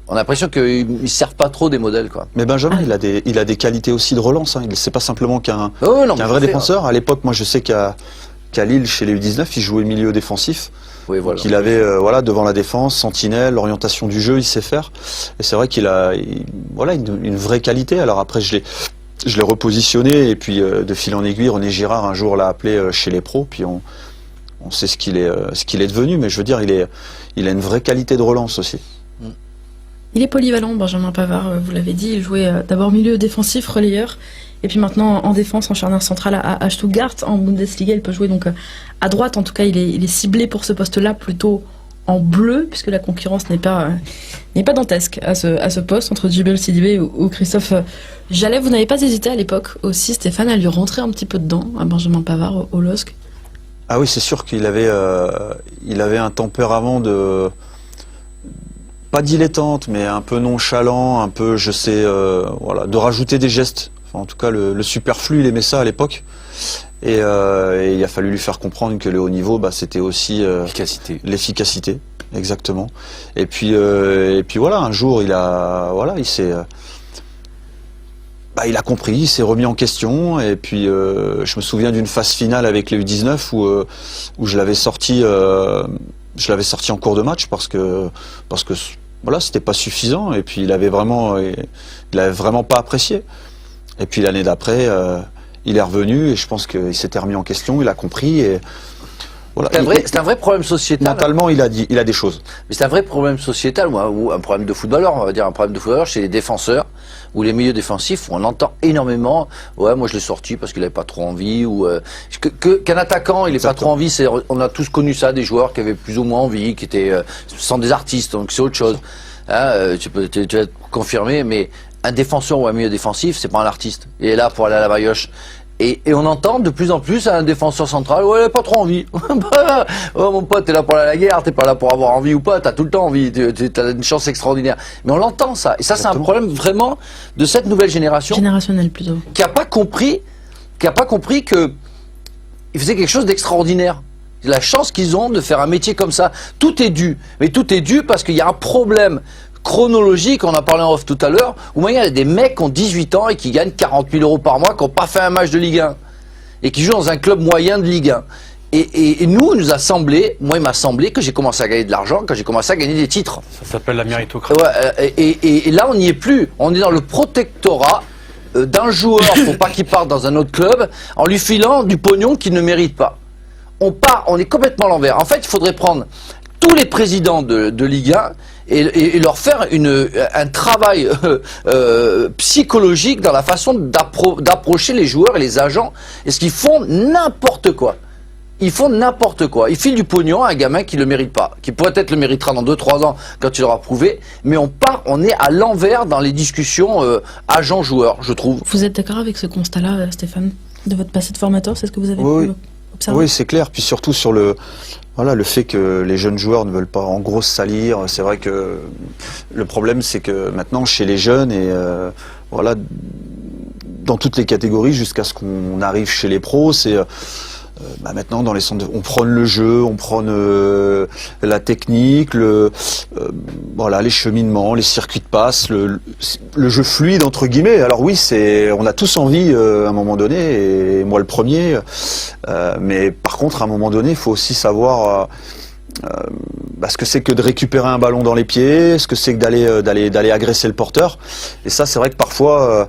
on a l'impression qu'ils servent pas trop des modèles, quoi. Mais Benjamin, il a des qualités aussi de relance. Hein. C'est pas simplement qu'un vrai défenseur. À l'époque, moi, je sais qu'à Lille, chez les U19, il jouait milieu défensif. Oui, voilà. Qu'il avait devant la défense, sentinelle, l'orientation du jeu, il sait faire. Et c'est vrai qu'il a une vraie qualité. Alors après, je l'ai repositionné et puis de fil en aiguille, René Girard un jour l'a appelé chez les pros. Puis on sait ce qu'il est devenu. Mais je veux dire, il a une vraie qualité de relance aussi. Il est polyvalent, Benjamin Pavard, vous l'avez dit. Il jouait d'abord milieu défensif, relayeur. Et puis maintenant en défense, en charnière centrale à Stuttgart. En Bundesliga, il peut jouer donc à droite. En tout cas, il est ciblé pour ce poste-là plutôt en bleu, puisque la concurrence n'est pas dantesque à ce poste entre Djibril Sidibé ou Christophe Jallet. Vous n'avez pas hésité à l'époque aussi, Stéphane, à lui rentrer un petit peu dedans, à Benjamin Pavard au LOSC? Ah oui, c'est sûr qu'il avait un tempérament pas dilettante, mais un peu nonchalant, un peu, de rajouter des gestes. Enfin, en tout cas, le superflu, il aimait ça à l'époque. Et il a fallu lui faire comprendre que le haut niveau, c'était aussi l'efficacité, exactement. Et puis voilà, un jour, il a compris, il s'est remis en question. Et puis, je me souviens d'une phase finale avec les U19 où je l'avais sorti en cours de match parce que voilà, c'était pas suffisant. Et puis il avait vraiment pas apprécié. Et puis l'année d'après, il est revenu et je pense qu'il s'était remis en question, il a compris et voilà. C'est un vrai problème sociétal. Mentalement, il a des choses. Mais c'est un vrai problème sociétal ou un problème de footballeur, on va dire un problème de footballeur chez les défenseurs ou les milieux défensifs où on entend énormément. Ouais, moi je l'ai sorti parce qu'il avait pas trop envie ou qu'un attaquant il est pas trop envie. On a tous connu ça, des joueurs qui avaient plus ou moins envie, qui étaient sans des artistes, donc c'est autre chose. Hein, tu vas te confirmer, mais un défenseur ou un milieu défensif, c'est pas un artiste. Il est là pour aller à la bayoche. Et on entend de plus en plus un défenseur central, ouais, il a pas trop envie. Oh mon pote, t'es là pour aller à la guerre, t'es pas là pour avoir envie ou pas, t'as tout le temps envie, t'as une chance extraordinaire. Mais on l'entend ça. Et ça, c'est un problème vraiment de cette nouvelle génération. Générationnel plutôt. Qui a pas compris qui n'a pas compris que il faisait quelque chose d'extraordinaire. La chance qu'ils ont de faire un métier comme ça. Tout est dû. Mais tout est dû parce qu'il y a un problème chronologique, on en parlait en off tout à l'heure, où il y a des mecs qui ont 18 ans et qui gagnent 40 000 euros par mois, qui n'ont pas fait un match de Ligue 1 et qui jouent dans un club moyen de Ligue 1. Et nous a semblé, moi il m'a semblé que j'ai commencé à gagner de l'argent quand j'ai commencé à gagner des titres. Ça s'appelle la méritocratie. Ouais, et là on n'y est plus. On est dans le protectorat d'un joueur pour pas qu'il parte dans un autre club en lui filant du pognon qu'il ne mérite pas. On est complètement à l'envers. En fait, il faudrait prendre tous les présidents de Ligue 1 et leur faire un travail psychologique dans la façon d'approcher les joueurs et les agents. Est-ce qu'ils font n'importe quoi? Ils font n'importe quoi. Ils filent du pognon à un gamin qui le mérite pas, qui peut-être le méritera dans 2-3 ans quand il aura prouvé, mais on est à l'envers dans les discussions agent-joueur, je trouve. Vous êtes d'accord avec ce constat-là, Stéphane, de votre passé de formateur? C'est ce que vous avez pu observer? Oui, c'est clair. Puis surtout sur le fait que les jeunes joueurs ne veulent pas en gros se salir. C'est vrai que le problème, c'est que maintenant, chez les jeunes, et dans toutes les catégories, jusqu'à ce qu'on arrive chez les pros, c'est... maintenant dans les centres, on prône le jeu, on prône la technique, les cheminements, les circuits de passe, le jeu fluide entre guillemets. Alors oui, on a tous envie à un moment donné, et moi le premier. Mais par contre, à un moment donné, il faut aussi savoir ce que c'est que de récupérer un ballon dans les pieds, ce que c'est que d'aller agresser le porteur. Et ça, c'est vrai que parfois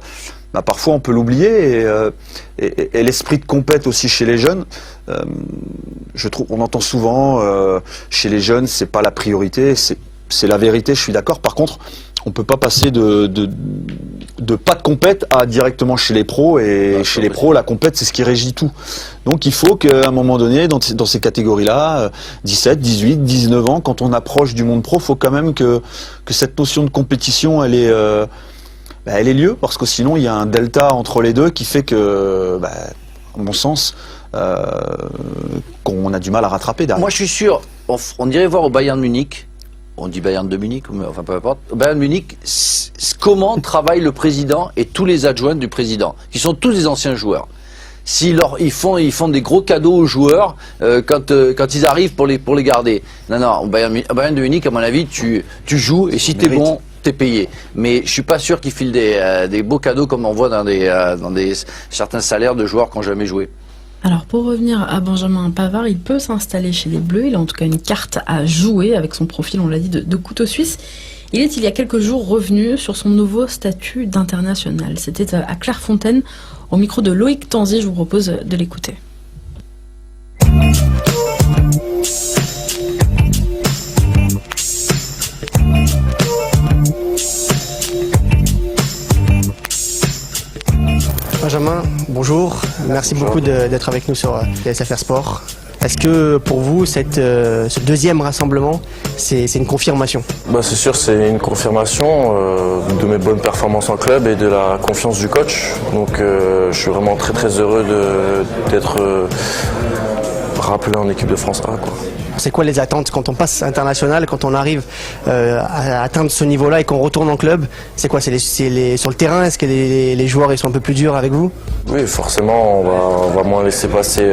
on peut l'oublier, et l'esprit de compète aussi chez les jeunes. Je trouve, on entend souvent chez les jeunes, c'est pas la priorité, c'est la vérité. Je suis d'accord. Par contre, on peut pas passer de pas de compète à directement chez les pros, et chez les pros, la compète, c'est ce qui régit tout. Donc il faut qu'à un moment donné, dans ces catégories-là, 17, 18, 19 ans, quand on approche du monde pro, faut quand même que cette notion de compétition, elle ait lieu, parce que sinon il y a un delta entre les deux qui fait que, à mon sens, qu'on a du mal à rattraper derrière. Moi je suis sûr, on irait voir au Bayern de Munich, on dit Bayern de Munich, mais enfin peu importe, au Bayern de Munich, comment travaille le président et tous les adjoints du président, qui sont tous des anciens joueurs. Ils font des gros cadeaux aux joueurs quand ils arrivent pour les garder. Non, au Bayern de Munich, à mon avis, tu joues, et si t'es bon, t'es payé. Mais je suis pas sûr qu'ils filent des beaux cadeaux comme on voit dans certains salaires de joueurs qui n'ont jamais joué. Alors pour revenir à Benjamin Pavard, il peut s'installer chez les Bleus. Il a en tout cas une carte à jouer avec son profil, on l'a dit, de couteau suisse. Il y a quelques jours revenu sur son nouveau statut d'international. C'était à Clairefontaine, au micro de Loïc Tanzi. Je vous propose de l'écouter. Benjamin, bonjour. Merci beaucoup d'être avec nous sur SFR Sport. Est-ce que pour vous, ce deuxième rassemblement, c'est une confirmation? C'est sûr, c'est une confirmation de mes bonnes performances en club et de la confiance du coach. Donc je suis vraiment très très heureux d'être rappelé en équipe de France A, quoi. C'est quoi les attentes quand on passe international, quand on arrive à atteindre ce niveau-là et qu'on retourne en club? C'est quoi? C'est sur le terrain? Est-ce que les joueurs ils sont un peu plus durs avec vous? Oui, forcément, on va moins laisser passer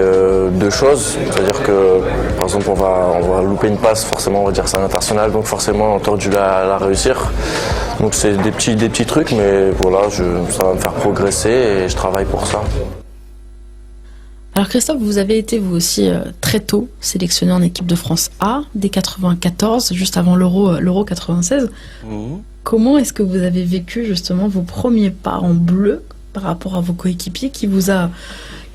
deux choses. C'est-à-dire que, par exemple, on va louper une passe, forcément, on va dire que c'est un international, donc forcément, on a dû la réussir. Donc c'est des petits trucs, mais voilà, ça va me faire progresser et je travaille pour ça. Alors Christophe, vous avez été vous aussi très tôt sélectionné en équipe de France A, dès 94, juste avant l'Euro 96. Comment est-ce que vous avez vécu justement vos premiers pas en bleu par rapport à vos coéquipiers?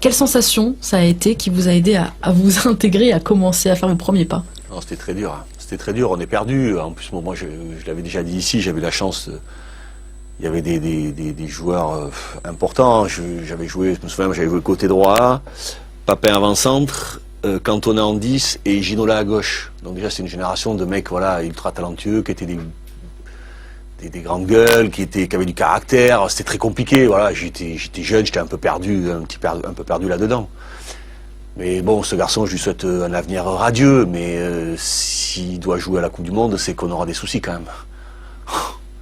Quelle sensation ça a été qui vous a aidé à vous intégrer, à commencer à faire vos premiers pas? Non, c'était très dur. C'était très dur, on est perdu. En plus, moi je l'avais déjà dit ici, j'avais la chance... Il y avait des joueurs importants. J'avais joué, je me souviens, j'avais joué côté droit, Papin avant-centre, Cantona en 10 et Ginola à gauche. Donc déjà c'est une génération de mecs ultra talentueux, qui étaient des grandes gueules, qui avaient du caractère. C'était très compliqué. Voilà, j'étais jeune, j'étais un peu perdu là-dedans. Mais bon, ce garçon, je lui souhaite un avenir radieux. Mais s'il doit jouer à la Coupe du Monde, c'est qu'on aura des soucis quand même.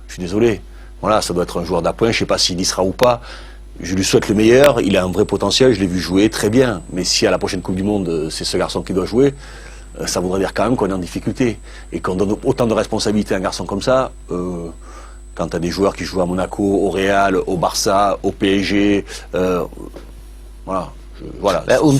Je suis désolé. Voilà, ça doit être un joueur d'appoint, je ne sais pas s'il y sera ou pas, Je lui souhaite le meilleur, il a un vrai potentiel, je l'ai vu jouer très bien. Mais si à la prochaine Coupe du Monde, c'est ce garçon qui doit jouer, ça voudrait dire quand même qu'on est en difficulté. Et qu'on donne autant de responsabilités à un garçon comme ça, quand tu as des joueurs qui jouent à Monaco, au Real, au Barça, au PSG, voilà.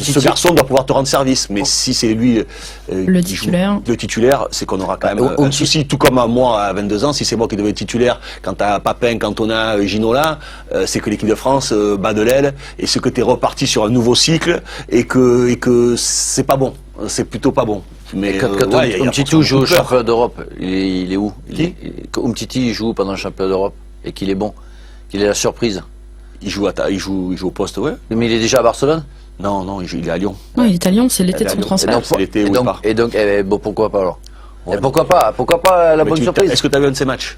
Ce garçon doit pouvoir te rendre service, mais si c'est lui le titulaire, c'est qu'on aura quand même un souci, tout comme à moi à 22 ans, si c'est moi qui devais être titulaire quand t'as Papin, Cantona, Ginola, c'est que l'équipe de France bat de l'aile, et c'est que t'es reparti sur un nouveau cycle, et que c'est pas bon, c'est plutôt pas bon. Mais quand Umtiti joue au championnat d'Europe, il est où? Quand Umtiti joue pendant le championnat d'Europe, et qu'il est bon, qu'il est la surprise. Il joue au poste, ouais. Mais il est déjà à Barcelone? Non, il est à Lyon. Non, il est à Lyon, c'est l'été de son transfert. Et donc, bon, pourquoi pas alors? Ouais, pourquoi pas la bonne surprise? Est-ce que tu as vu un de ces matchs?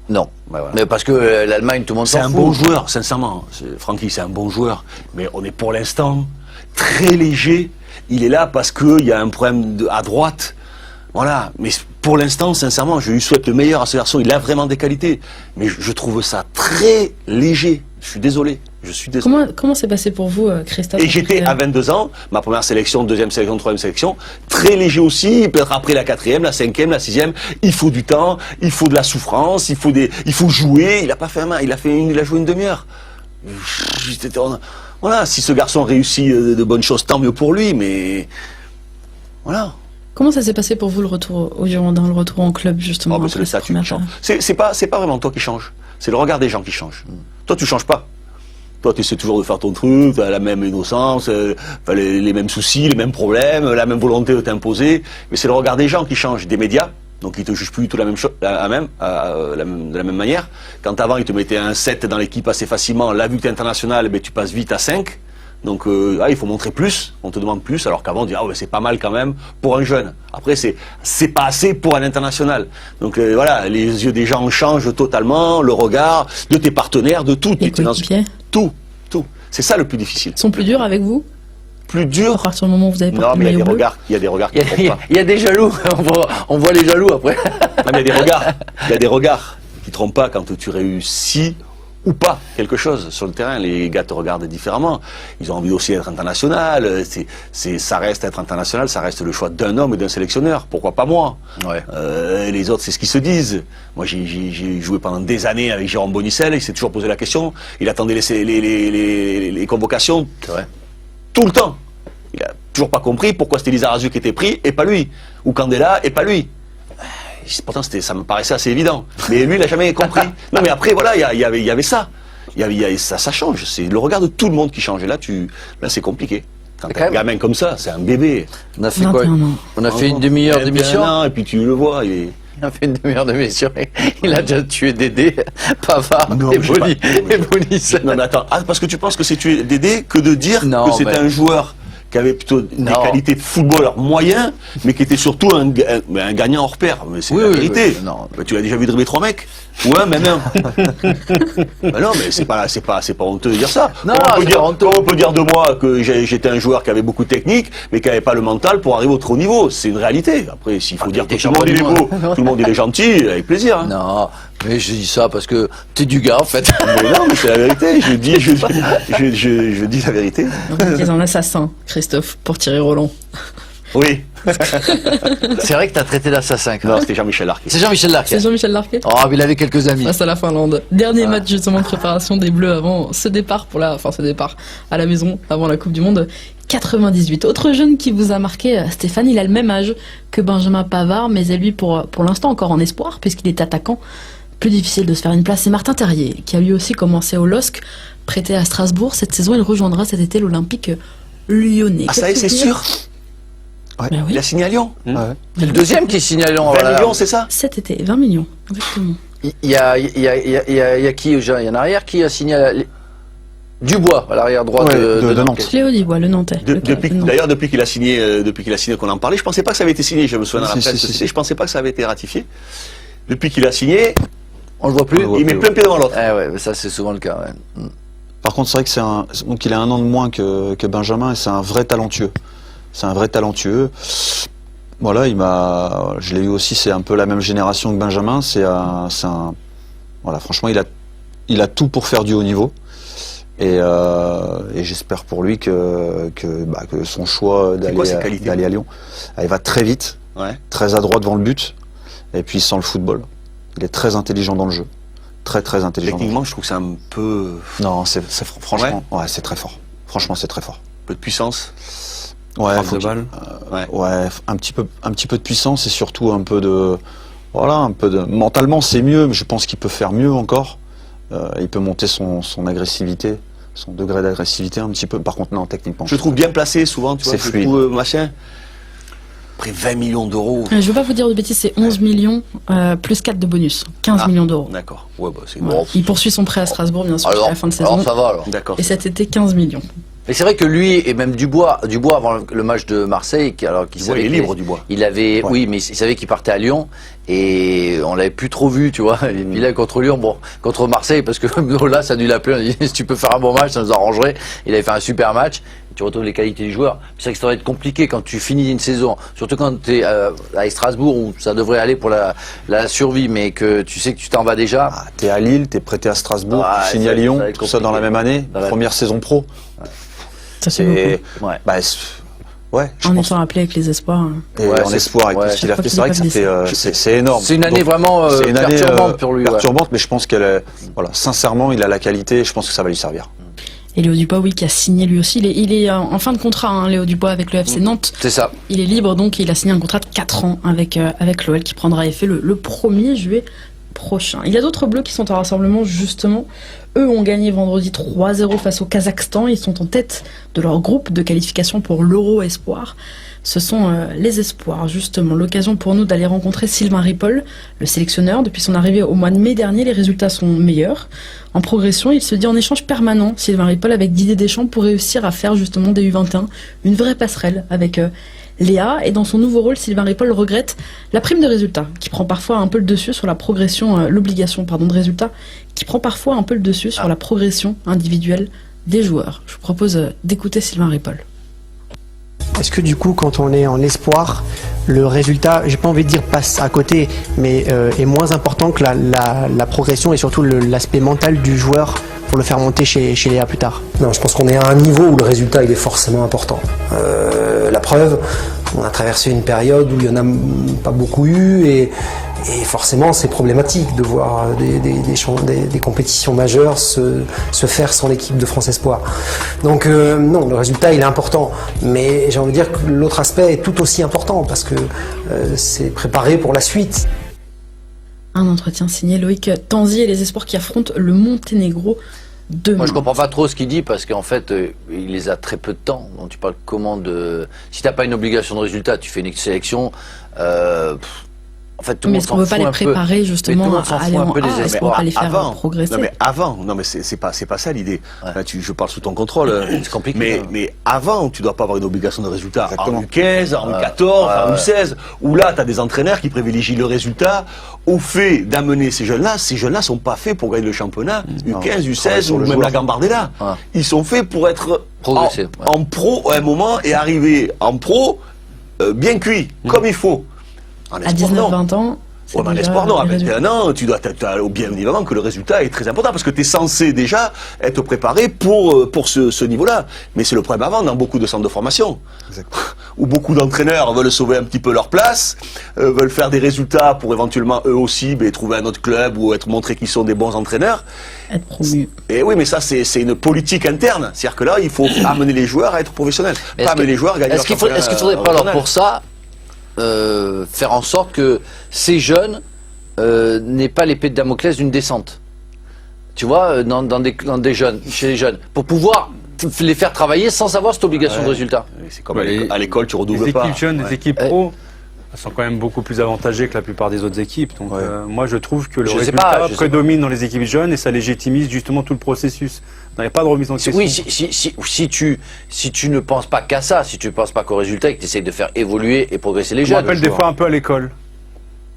Non. Bah voilà. Mais parce que l'Allemagne, tout le monde s'en fout. C'est un bon joueur, sincèrement. Francky, c'est un bon joueur. Mais on est pour l'instant très léger. Il est là parce qu'il y a un problème à droite. Voilà. Mais pour l'instant, sincèrement, je lui souhaite le meilleur à ce garçon. Il a vraiment des qualités. Mais je trouve ça très léger. Je suis désolé. Comment c'est passé pour vous, Christophe? Et j'étais à 22 ans, ma première sélection, deuxième sélection, troisième sélection, très léger aussi, peut-être après la quatrième, la cinquième, la sixième, il faut du temps, il faut de la souffrance, il faut jouer, il a joué une demi-heure. Voilà, si ce garçon réussit de bonnes choses, tant mieux pour lui, mais voilà. Comment ça s'est passé pour vous le retour au Girondins, le retour en club justement? C'est le statut qui change. C'est pas vraiment toi qui change, c'est le regard des gens qui change. Toi tu changes pas. Toi, tu essaies toujours de faire ton truc, tu as la même innocence, les mêmes soucis, les mêmes problèmes, la même volonté de t'imposer. Mais c'est le regard des gens qui change, des médias. Donc, ils te jugent plus du tout de la même manière. Quand avant, ils te mettaient un 7 dans l'équipe assez facilement, là, vu que tu es international, tu passes vite à 5. Donc, il faut montrer plus, on te demande plus, alors qu'avant, on dit, c'est pas mal quand même pour un jeune. Après, c'est pas assez pour un international. Donc, voilà, les yeux des gens changent totalement, le regard de tes partenaires, de tout. Les coéquipiers. Tout. C'est ça le plus difficile. Ils sont plus durs avec vous? Plus dur. À partir du moment où vous avez porté non, mais le maillot bleu. Il y a des regards qui trompent pas. Il y a des jaloux. On voit les jaloux après. Non, mais il y a des regards qui trompent pas quand tu réussis ou pas quelque chose sur le terrain. Les gars te regardent différemment. Ils ont envie aussi d'être international. Ça reste être international, ça reste le choix d'un homme et d'un sélectionneur. Pourquoi pas moi? Ouais. Les autres, c'est ce qu'ils se disent. Moi, j'ai joué pendant des années avec Jérôme Bonicel. Il s'est toujours posé la question. Il attendait les convocations. C'est vrai. Tout le temps. Il a toujours pas compris pourquoi c'était Lizarazu qui était pris et pas lui. Ou Candela et pas lui. Pourtant, ça me paraissait assez évident. Mais lui, il n'a jamais compris. Non, mais après, voilà, il y avait ça. Ça change. C'est le regard de tout le monde qui change. Et là, c'est compliqué. Quand t'as un gamin comme ça, c'est un bébé. On a fait quoi? On a fait une demi-heure d'émission. Et puis tu le vois, il a fait une demi-heure d'émission. Il a déjà tué Dédé, Pavard et Bonis. Non, mais attends. Parce que tu penses que c'est tuer Dédé que de dire que c'est un joueur qui avait plutôt des qualités de footballeur moyen, mais qui était surtout un gagnant hors pair. Mais c'est la vérité. Oui. Tu l'as déjà vu dribbler 3 mecs? Ouais, même un. Non, mais c'est pas honteux de dire ça. On peut dire de moi que j'étais un joueur qui avait beaucoup de technique, mais qui n'avait pas le mental pour arriver au trop haut niveau. C'est une réalité. Après, s'il faut dire que tout le monde il est beau, tout le monde il est gentil, avec plaisir. Hein. Non, mais je dis ça parce que t'es du gars en fait. Mais non, mais c'est la vérité. Je dis la vérité. Donc, il y a un assassin, Christophe, pour Thierry Roland. Oui. C'est vrai que t'as traité d'assassin. Non, c'était Jean-Michel Larquet. C'est Jean-Michel Larquet. C'est Jean-Michel Larquet. Oh, mais il avait quelques amis. Face à la Finlande. Dernier match justement de préparation des Bleus avant ce départ à la maison avant la Coupe du Monde. 98. Autre jeune qui vous a marqué, Stéphane, il a le même âge que Benjamin Pavard, mais est lui pour l'instant encore en espoir puisqu'il est attaquant. Plus difficile de se faire une place. C'est Martin Terrier qui a lui aussi commencé au LOSC, prêté à Strasbourg. Cette saison, il rejoindra cet été l'Olympique lyonnais. Ah ça y est, c'est sûr. Ouais. Ben oui. Il a signé à Lyon. Ouais. C'est le deuxième qui signe à Lyon. 20 millions, c'est ça? Cet été, 20 millions, exactement. Il y a qui, il y en a arrière qui a signé à Dubois, à l'arrière droit de Nantes. Léo Dubois, le Nantais. D'ailleurs, depuis qu'il a signé qu'on en parlait, je pensais pas que ça avait été signé, je me souviens dans la presse, je pensais pas que ça avait été ratifié. Depuis qu'il a signé, on le voit plus. Il met plein pied devant l'autre. Ouais, mais ça c'est souvent le cas. Ouais. Par contre, c'est vrai que donc il a 1 an de moins que Benjamin et c'est un vrai talentueux. Voilà, je l'ai eu aussi, c'est un peu la même génération que Benjamin. Voilà, franchement, il a tout pour faire du haut niveau. Et j'espère pour lui que son choix d'aller à Lyon, il va très vite, très adroit devant le but, et puis sans le football. Il est très intelligent dans le jeu. Très intelligent. Techniquement, je trouve que c'est un peu... Non, franchement, c'est très fort. Franchement, c'est très fort. Un peu de puissance. Ouais, de balle. Un petit peu de puissance et surtout un peu de... Mentalement, c'est mieux, mais je pense qu'il peut faire mieux encore. Il peut monter son agressivité, son degré d'agressivité un petit peu. Par contre, non, techniquement. Je le trouve bien placé souvent, tu vois. C'est fluide. Je trouve, machin. Après 20 millions d'euros. Je ne veux pas vous dire de bêtises, c'est 11 millions plus 4 de bonus. 15 millions d'euros. D'accord. Ouais, c'est Il poursuit son prêt à Strasbourg, bien sûr, à la fin de saison. Alors ça va, alors. D'accord. Et cet été, 15 millions. Mais c'est vrai que lui et même Dubois avant le match de Marseille, alors qu'il Dubois, il est libre, Dubois. Il avait, oui, mais il savait qu'il partait à Lyon et on l'avait plus trop vu, tu vois. Et puis là contre Lyon, contre Marseille, parce que là ça a dû l'appeler. On a dit si tu peux faire un bon match, ça nous arrangerait. Il avait fait un super match. Tu retrouves les qualités du joueur. C'est vrai que ça va être compliqué quand tu finis une saison, surtout quand tu es à Strasbourg où ça devrait aller pour la survie, mais que tu sais que tu t'en vas déjà. T'es à Lille, t'es prêté à Strasbourg, tu signes à Lyon, tout ça dans la même année, première saison pro. Ça c'est beaucoup. En étant appelé avec les espoirs. Et en espoir avec tout ce qu'il a fait, c'est vrai que c'est énorme. C'est une année vraiment perturbante pour lui. Perturbante, mais je pense sincèrement, il a la qualité et je pense que ça va lui servir. Et Léo Dubois, oui, qui a signé lui aussi. Il est en fin de contrat, Léo Dubois, avec le FC Nantes. C'est ça. Il est libre, donc il a signé un contrat de 4 ans avec l'OL qui prendra effet le 1er juillet prochain. Il y a d'autres bleus qui sont en rassemblement, justement. Eux ont gagné vendredi 3-0 face au Kazakhstan. Ils sont en tête de leur groupe de qualification pour l'Euro Espoir. Ce sont les Espoirs, justement. L'occasion pour nous d'aller rencontrer Sylvain Ripoll, le sélectionneur. Depuis son arrivée au mois de mai dernier, les résultats sont meilleurs. En progression, il se dit en échange permanent, Sylvain Ripoll, avec Didier Deschamps pour réussir à faire justement des U21 une vraie passerelle avec Léa. Et dans son nouveau rôle, Sylvain Ripoll regrette la prime de résultat, qui prend parfois un peu le dessus sur la progression, l'obligation de résultat, qui prend parfois un peu le dessus sur la progression individuelle des joueurs. Je vous propose d'écouter Sylvain Ripoll. Est-ce que du coup, quand on est en espoir, le résultat, j'ai pas envie de dire passe à côté, mais est moins important que la progression et surtout l'aspect mental du joueur pour le faire monter chez Léa plus tard? Non, je pense qu'on est à un niveau où le résultat il est forcément important. La preuve, on a traversé une période où il n'y en a pas beaucoup eu et forcément c'est problématique de voir des compétitions majeures se faire sans l'équipe de France Espoir. Donc non, le résultat il est important, mais j'ai envie de dire que l'autre aspect est tout aussi important parce que c'est préparé pour la suite. Un entretien signé Loïc Tanzi et les Espoirs qui affrontent le Monténégro demain. Moi je comprends pas trop ce qu'il dit parce qu'en fait il les a très peu de temps. Donc tu parles comment de... Si t'as pas une obligation de résultat, tu fais une sélection... En fait, tout le monde s'en fout un peu. Mais est-ce qu'on ne veut pas les préparer justement à aller en A? Est-ce qu'on va les faire progresser? Non mais c'est pas ça l'idée. Là, je parle sous ton contrôle. C'est compliqué. Mais avant, tu dois pas avoir une obligation de résultat. En U15, en U14, en U16, où là, tu as des entraîneurs qui privilégient le résultat au fait d'amener ces jeunes-là. Ces jeunes-là sont pas faits pour gagner le championnat. U15, U16 ou même la Gambardella. Ils sont faits pour être en pro à un moment et arriver en pro bien cuit, comme il faut. À 19-20 ans. Ouais, mais en espoir, non. À 21 ans, tu dois bien évidemment que le résultat est très important parce que tu es censé déjà être préparé pour ce niveau-là. Mais c'est le problème avant dans beaucoup de centres de formation. Exactement. Où beaucoup d'entraîneurs veulent sauver un petit peu leur place, veulent faire des résultats pour éventuellement eux aussi trouver un autre club ou être montrés qu'ils sont des bons entraîneurs. Être promu. Et oui, mais ça, c'est une politique interne. C'est-à-dire que là, il faut amener les joueurs à être professionnels. Pas amener les joueurs à gagner leur championnat. Est-ce qu'il faudrait pas alors pour ça faire en sorte que ces jeunes n'aient pas l'épée de Damoclès d'une descente, tu vois, dans des jeunes, chez les jeunes, pour pouvoir les faire travailler sans avoir cette obligation de résultat. C'est comme à l'école, tu redoubles pas. Les équipes jeunes, les équipes pro sont quand même beaucoup plus avantagées que la plupart des autres équipes. Donc moi je trouve que le résultat prédomine dans les équipes jeunes et ça légitimise justement tout le processus. Il n'y a pas de remise en question. Oui, si tu ne penses pas qu'à ça, si tu ne penses pas qu'au résultat et que tu essayes de faire évoluer et progresser les jeunes. Je me rappelle des fois un peu à l'école.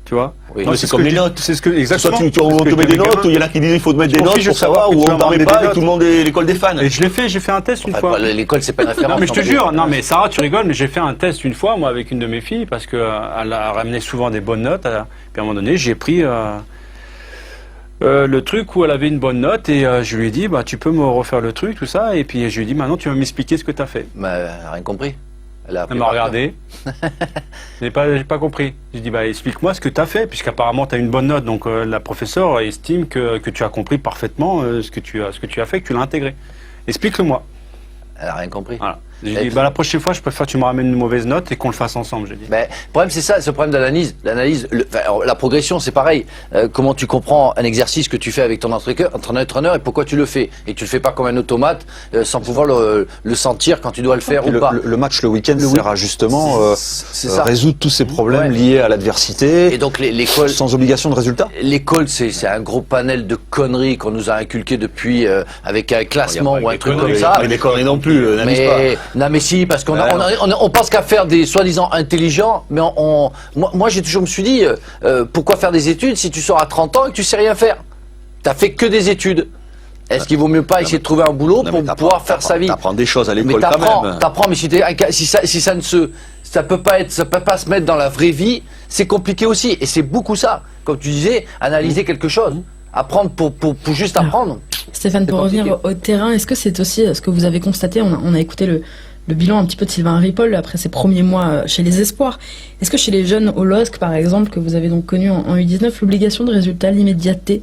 Tu vois, c'est comme les notes. C'est ce que exactement. Soit on te met des notes, il y en a qui disent qu'il faut te mettre des notes pour savoir où on n'en met pas et tout le monde est l'école des fans. Et je l'ai fait, j'ai fait un test une fois. L'école c'est pas une référence. Non mais je te jure, non mais Sarah tu rigoles, mais j'ai fait un test une fois moi avec une de mes filles parce qu'elle a ramené souvent des bonnes notes. Puis à un moment donné j'ai pris Le truc où elle avait une bonne note et je lui ai dit tu peux me refaire le truc, tout ça, et puis je lui ai dit maintenant tu vas m'expliquer ce que tu as fait. Elle n'a rien compris. Elle m'a regardé. J'ai pas compris. J'ai dit explique-moi ce que tu as fait, puisqu'apparemment tu as une bonne note, donc la professeure estime que tu as compris parfaitement ce que tu as fait, que tu l'as intégré. Explique-le-moi. Elle n'a rien compris. Voilà. J'ai dit, la prochaine fois, je préfère que tu me ramènes une mauvaise note et qu'on le fasse ensemble, j'ai dit. Le problème, c'est ça, c'est le problème d'analyse. La progression, c'est pareil. Comment tu comprends un exercice que tu fais avec ton entraîneur et pourquoi tu le fais. Et tu le fais pas comme un automate, sans pouvoir le sentir quand tu dois le faire ou pas. Le match le week-end sert à justement résoudre tous ces problèmes liés à l'adversité. Et donc l'école, sans obligation de résultat. L'école, c'est un gros panel de conneries qu'on nous a inculqué depuis avec un classement ou un truc comme ça. Pas des conneries non plus, n'abuse pas. Non mais si, parce qu'on on pense qu'à faire des soi-disant intelligents, mais moi j'ai toujours me suis dit, pourquoi faire des études si tu sors à 30 ans et que tu sais rien faire? T'as fait que des études. Est-ce qu'il vaut mieux pas essayer de trouver un boulot pour pouvoir faire sa vie? T'apprends des choses à l'école quand même. T'apprends, mais si ça peut pas se mettre dans la vraie vie, c'est compliqué aussi. Et c'est beaucoup ça, comme tu disais, analyser quelque chose. Apprendre pour juste apprendre. Stéphane, pour revenir au terrain, est-ce que c'est aussi ce que vous avez constaté? On a écouté le bilan un petit peu de Sylvain Ripoll après ses premiers mois chez les Espoirs. Est-ce que chez les jeunes au LOSC, par exemple, que vous avez donc connu en U19, l'obligation de résultat, l'immédiateté,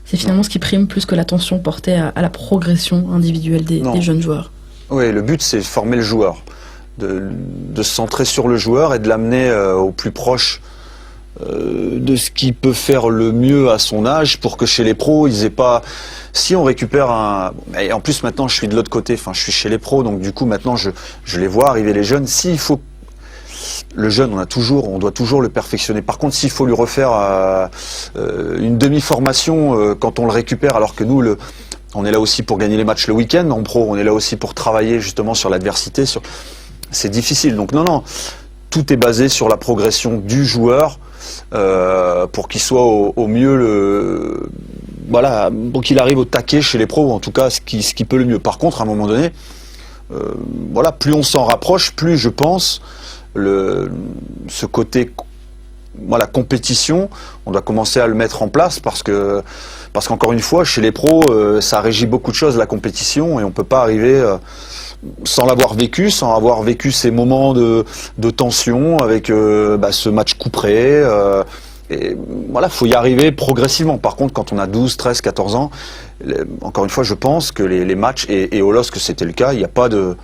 c'est finalement ce qui prime plus que l'attention portée à la progression individuelle des jeunes joueurs? Oui, le but c'est de former le joueur, de se centrer sur le joueur et de l'amener au plus proche de ce qui peut faire le mieux à son âge pour que chez les pros ils aient pas. Si on récupère et en plus maintenant je suis de l'autre côté, je suis chez les pros, donc du coup maintenant je les vois arriver les jeunes. S'il faut le jeune, on doit toujours le perfectionner. Par contre, s'il faut lui refaire une demi-formation quand on le récupère, alors que nous on est là aussi pour gagner les matchs le week-end en pro, on est là aussi pour travailler justement sur l'adversité, c'est difficile. Donc non, tout est basé sur la progression du joueur. Pour qu'il soit au mieux pour qu'il arrive au taquet chez les pros, ou en tout cas ce qui peut le mieux. Par contre, à un moment donné, plus on s'en rapproche, plus je pense ce côté compétition, on doit commencer à le mettre en place parce qu'encore une fois, chez les pros, ça régit beaucoup de choses, la compétition, et on peut pas arriver sans l'avoir vécu, sans avoir vécu ces moments de tension avec ce match couperé. Faut y arriver progressivement. Par contre, quand on a 12, 13, 14 ans, encore une fois, je pense que les matchs, et au LOSC c'était le cas, il n'y a pas de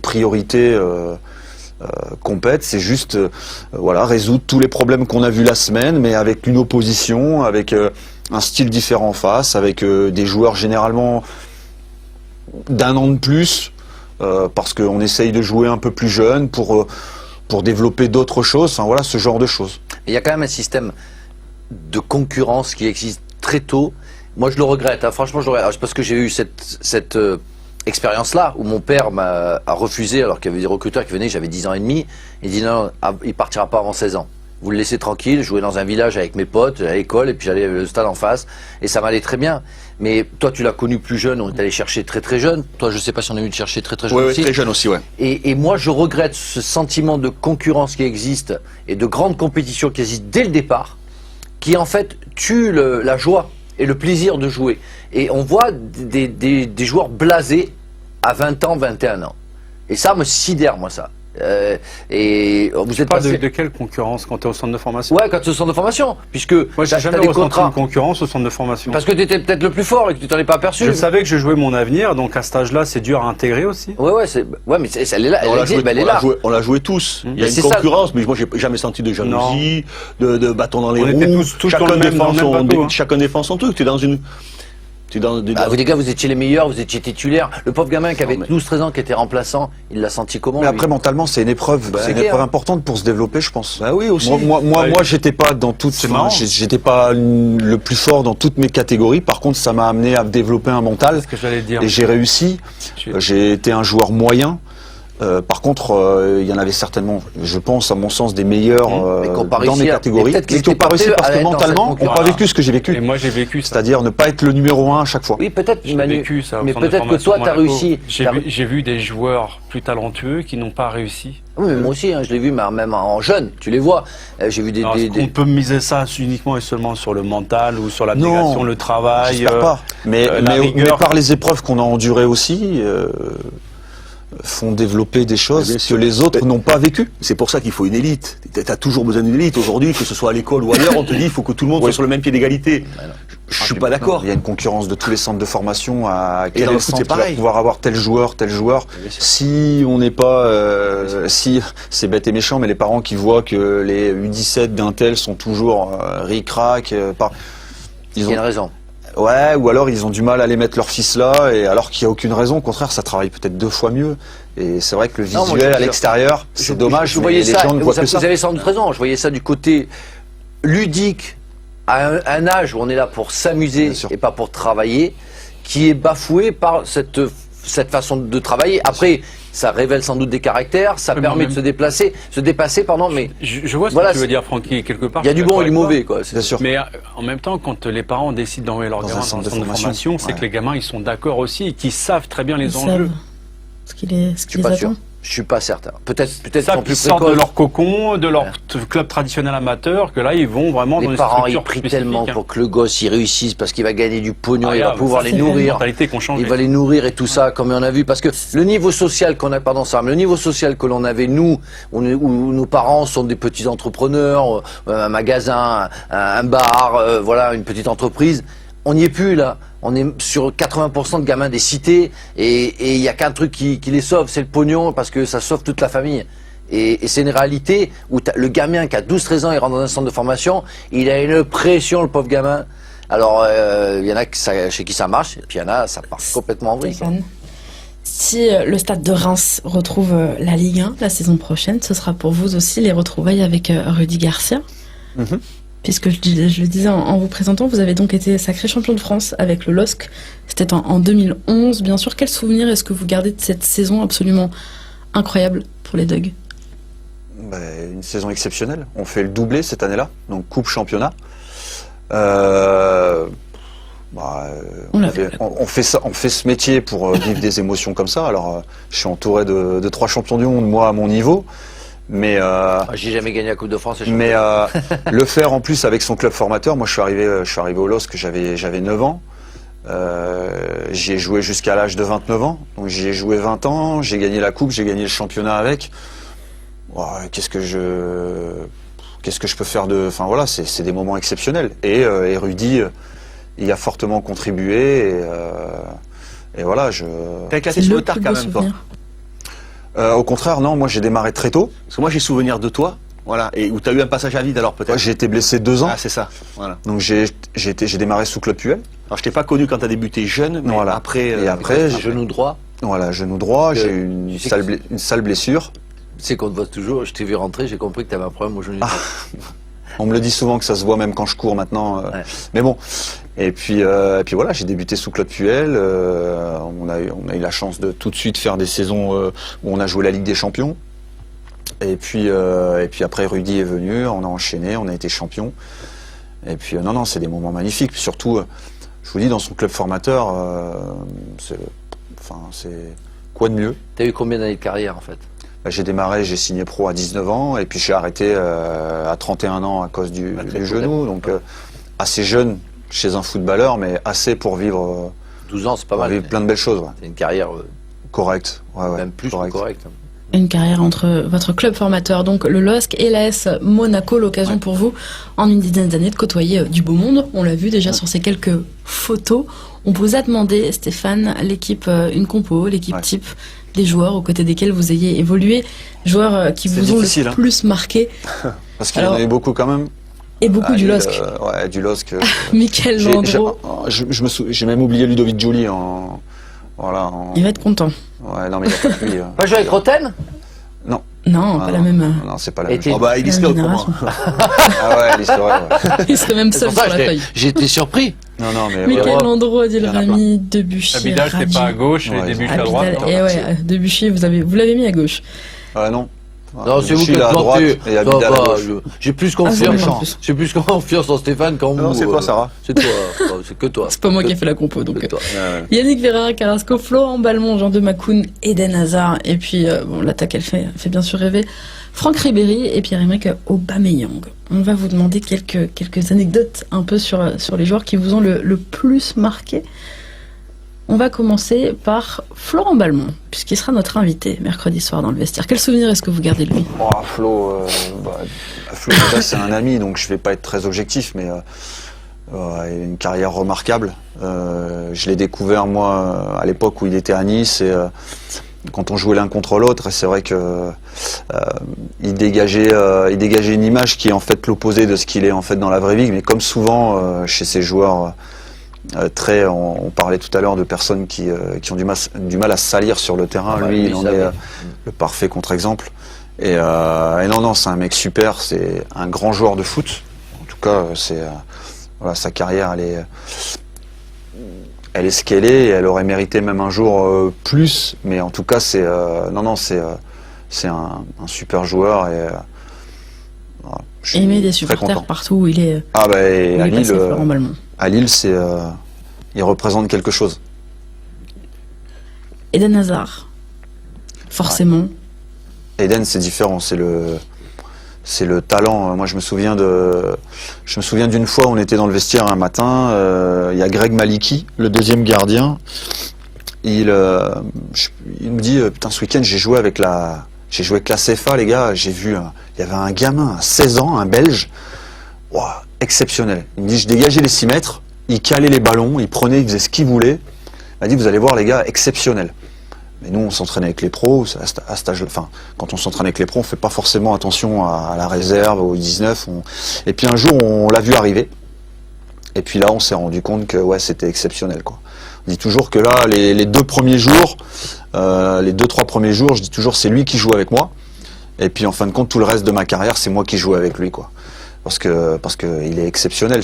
priorité compète, c'est juste résoudre tous les problèmes qu'on a vus la semaine, mais avec une opposition, avec un style différent en face, avec des joueurs généralement d'un an de plus, parce qu'on essaye de jouer un peu plus jeune pour développer d'autres choses, ce genre de choses. Il y a quand même un système de concurrence qui existe très tôt. Moi je le regrette, franchement je le regrette, parce que j'ai eu cette expérience-là, où mon père a refusé, alors qu'il y avait des recruteurs qui venaient, j'avais 10 ans et demi, il dit non, il partira pas avant 16 ans. Vous le laissez tranquille, jouer dans un village avec mes potes, à l'école, et puis j'allais au stade en face, et ça m'allait très bien. Mais toi, tu l'as connu plus jeune, on est allé chercher très très jeune. Toi, je sais pas si on a eu de chercher très très jeune aussi. Oui, très jeune aussi, ouais. Et moi, je regrette ce sentiment de concurrence qui existe, et de grande compétition qui existe dès le départ, qui en fait tue la joie et le plaisir de jouer. Et on voit des joueurs blasés à 20 ans, 21 ans. Et ça me sidère, moi, ça. Et vous êtes passé... de quelle concurrence quand tu es au centre de formation? Ouais, quand tu es au centre de formation, puisque moi j'ai jamais ressenti une concurrence au centre de formation. Parce que tu étais peut-être le plus fort et que tu t'en es pas aperçu. Je savais que je jouais mon avenir, donc à cet âge-là, c'est dur à intégrer aussi. Ouais, mais elle est là. On l'a joué tous. Il y a une concurrence, mais moi j'ai jamais senti de jalousie, de bâton dans les roues. On était tous chacun défend son truc. Tu es dans une... vous les gars, vous étiez les meilleurs, vous étiez titulaires. Le pauvre gamin qui avait 12-13 ans, qui était remplaçant, il l'a senti comment? Mais après, mentalement, c'est une épreuve, importante pour se développer, je pense. Bah oui, aussi. Moi, j'étais pas dans j'étais pas le plus fort dans toutes mes catégories. Par contre, ça m'a amené à développer un mental. C'est ce que j'allais dire. Et j'ai réussi. J'ai été un joueur moyen. Par contre, il y en avait certainement, je pense, à mon sens, des meilleurs dans mes catégories, mais qui n'ont pas réussi parce que mentalement, n'ont pas vécu ce que j'ai vécu. Et moi, j'ai vécu ça. C'est-à-dire ne pas être le numéro 1 à chaque fois. Oui, peut-être, J'ai Manu, vécu ça. mais peut-être que toi, tu as réussi. J'ai vu des joueurs plus talentueux qui n'ont pas réussi. Oui, mais moi aussi, hein, je l'ai vu, même en jeune, tu les vois. J'ai vu On peut miser ça uniquement et seulement sur le mental ou sur l'abnégation, le travail. J'espère pas. Mais par les épreuves qu'on a endurées aussi, font développer des choses que les autres n'ont pas vécues. C'est pour ça qu'il faut une élite. Tu as toujours besoin d'une élite. Aujourd'hui, que ce soit à l'école ou ailleurs, on te dit qu'il faut que tout le monde soit sur le même pied d'égalité. Je suis pas d'accord. Il y a une concurrence de tous les centres de formation à quel dans le centre foot, c'est va pareil. pouvoir avoir tel joueur. Si on n'est pas, si c'est bête et méchant, mais les parents qui voient que les U17 d'un tel sont toujours ric-rac, il y a une raison. Ouais, ou alors ils ont du mal à aller mettre leur fils là, et alors qu'il n'y a aucune raison, au contraire, ça travaille peut-être 2 fois mieux. Et c'est vrai que le visuel à l'extérieur, c'est dommage, mais les gens ne voient que ça. Vous avez sans doute raison, je voyais ça du côté ludique, à un âge où on est là pour s'amuser et pas pour travailler, qui est bafoué par cette façon de travailler. Après, ça révèle sans doute des caractères, ça permet de se dépasser, mais... Je vois ce que tu veux dire, Francky, quelque part. Il y a du bon et du mauvais, quoi. Bien sûr. Mais en même temps, quand les parents décident d'envoyer leurs gamins dans un centre de formation, c'est que les gamins, ils sont d'accord aussi et qu'ils savent très bien les enjeux. Ce qu'il les attend. Je suis pas certain. Peut-être Ils sont plus sortent précoces. de leur cocon, de leur club traditionnel amateur, que là, ils vont vraiment dans Les une parents, ils structure prient spécifique, tellement pour que le gosse il réussisse parce qu'il va gagner du pognon, il va mais pouvoir ça, les c'est une nourrir. mentalité qu'on change. Il va les nourrir et tout ça, comme on a vu, parce que le niveau social qu'on a, le niveau social que l'on avait nous, où nos parents sont des petits entrepreneurs, un magasin, un bar, voilà, une petite entreprise. On n'y est plus là. On est sur 80% de gamins des cités et il y a qu'un truc qui les sauve, c'est le pognon parce que ça sauve toute la famille. Et c'est une réalité où le gamin qui a 12-13 ans, il rentre dans un centre de formation, il a une pression, le pauvre gamin. Alors, il y en a chez qui ça marche, et puis il y en a, ça part complètement en vrille. Stéphane, si le Stade de Reims retrouve la Ligue 1 la saison prochaine, ce sera pour vous aussi les retrouvailles avec Rudy Garcia. Puisque je le disais en vous présentant, vous avez donc été sacré champion de France avec le LOSC. C'était en 2011, bien sûr. Quel souvenir est-ce que vous gardez de cette saison absolument incroyable pour les Dogs? Une saison exceptionnelle. On fait le doublé cette année-là, donc coupe championnat. On fait ce métier pour vivre des émotions comme ça. Alors, je suis entouré de 3 champions du monde, moi à mon niveau. Mais j'ai jamais gagné la Coupe de France. Mais le faire en plus avec son club formateur, moi je suis arrivé au LOSC, j'avais 9 ans. J'y ai joué jusqu'à l'âge de 29 ans. Donc j'y ai joué 20 ans, j'ai gagné la coupe, j'ai gagné le championnat avec. Qu'est-ce que je peux faire de... Enfin voilà, c'est des moments exceptionnels. Et Rudy y a fortement contribué. Et voilà, T'as classé sur le tard quand même, toi. Au contraire, non, moi j'ai démarré très tôt. Parce que moi j'ai souvenir de toi, voilà, et où tu as eu un passage à vide alors peut-être. Ouais, j'ai été blessé 2 ans. Ah, c'est ça, voilà. Donc j'ai démarré sous Club Puel. Alors je t'ai pas connu quand tu as débuté jeune, mais voilà. après... après, genou droit. Voilà, genou droit, j'ai eu une sale blessure. Tu sais qu'on te voit toujours, je t'ai vu rentrer, j'ai compris que tu avais un problème au genou droit. On me le dit souvent que ça se voit même quand je cours maintenant. Mais bon. Et puis voilà, j'ai débuté sous Claude Puel. On a eu la chance de tout de suite faire des saisons où on a joué la Ligue des Champions. Et puis après Rudy est venu, on a enchaîné, on a été champion. Et puis non, c'est des moments magnifiques. Puis surtout, je vous dis, dans son club formateur, c'est quoi de mieux? T'as eu combien d'années de carrière en fait? J'ai démarré, j'ai signé pro à 19 ans et puis j'ai arrêté à 31 ans à cause du genou. Donc assez jeune chez un footballeur, mais assez pour vivre 12 ans, c'est pas mal. Vivre plein de belles choses. Ouais. C'est une carrière correcte. Même plus que correcte. Une carrière entre votre club formateur, donc le LOSC et l'AS Monaco, l'occasion pour vous, en une dizaine d'années, de côtoyer du beau monde. On l'a vu déjà sur ces quelques photos. On vous a demandé, Stéphane, l'équipe, une compo, l'équipe type, des joueurs aux côtés desquels vous ayez évolué, joueurs qui vous ont le plus marqué. Parce qu'il y en a eu beaucoup quand même. Et beaucoup du LOSC. Ouais, du LOSC. Michael Landreau. J'ai même oublié Ludovic Giuli Il va être content. Ouais, non mais il a pas pu. Pas joué avec Roten? Non. Non, pas la même. Non, c'est pas la même. Il est historique pour moi. Ah ouais, l'historique. Il serait même seul sur la feuille. J'ai été surpris. Non, mais Michael ouais. Landreau, Adil Il y en a Rami, Debuchy, Abidal, c'était pas à gauche, Ouais, et Debuchy Abidal, à droite. et ouais, Debuchy, vous l'avez mis à gauche. Non. Non, c'est vous qui Debuchy, êtes à droite planté. et Abidal à gauche. J'ai plus Ah, c'est confiance. méchant. J'ai plus confiance en Stéphane qu'en vous. Non, c'est toi, Sarah. C'est toi. C'est que toi. C'est pas moi qui ai fait la compo, donc. C'est toi. Yannick Ferreira, Carrasco, Florent Balmont, Jean de Macoun, Eden Hazard, et puis bon, l'attaque elle fait bien sûr rêver. Franck Ribéry et Pierre-Emerick Aubameyang. On va vous demander quelques anecdotes un peu sur les joueurs qui vous ont le plus marqué. On va commencer par Florent Balmont, puisqu'il sera notre invité mercredi soir dans le vestiaire. Quel souvenir est-ce que vous gardez de lui? Flo, déjà, c'est un ami, donc je vais pas être très objectif, mais il a une carrière remarquable. Je l'ai découvert, moi, à l'époque où il était à Nice, et quand on jouait l'un contre l'autre, et c'est vrai que il dégageait une image qui est en fait l'opposé de ce qu'il est en fait dans la vraie vie, mais comme souvent chez ces joueurs on parlait tout à l'heure de personnes qui ont du mal à se salir sur le terrain. Lui, il en est le parfait contre-exemple. Et non, c'est un mec super, c'est un grand joueur de foot. En tout cas, sa carrière, elle est ce qu'elle est, et elle aurait mérité même un jour plus. Mais en tout cas, c'est un super joueur. Et il met des supporters partout où il est. Ah bah, et à Lille, Florent Balmont. À Lille, il représente quelque chose. Eden Hazard, forcément. Eden, c'est différent, c'est le talent. Moi, je me souviens d'une fois, on était dans le vestiaire un matin, il y a Greg Maliki, le deuxième gardien. Il me dit, putain, ce week-end, j'ai joué avec la CFA, les gars. J'ai vu, il y avait un gamin à 16 ans, un Belge, wow, exceptionnel. Il me dit, je dégageais les 6 mètres, il calait les ballons, il faisait ce qu'il voulait. Il m'a dit, vous allez voir, les gars, exceptionnel. Mais nous, on s'entraînait avec les pros, à cet âge-là. Enfin, quand on s'entraîne avec les pros, on fait pas forcément attention à la réserve, aux 19. Et puis un jour, on l'a vu arriver. Et puis là, on s'est rendu compte que ouais, c'était exceptionnel, quoi. On dit toujours que là, les 2 premiers jours, les 2-3 premiers jours, je dis toujours, c'est lui qui joue avec moi. Et puis en fin de compte, tout le reste de ma carrière, c'est moi qui joue avec lui, quoi. Parce que il est exceptionnel.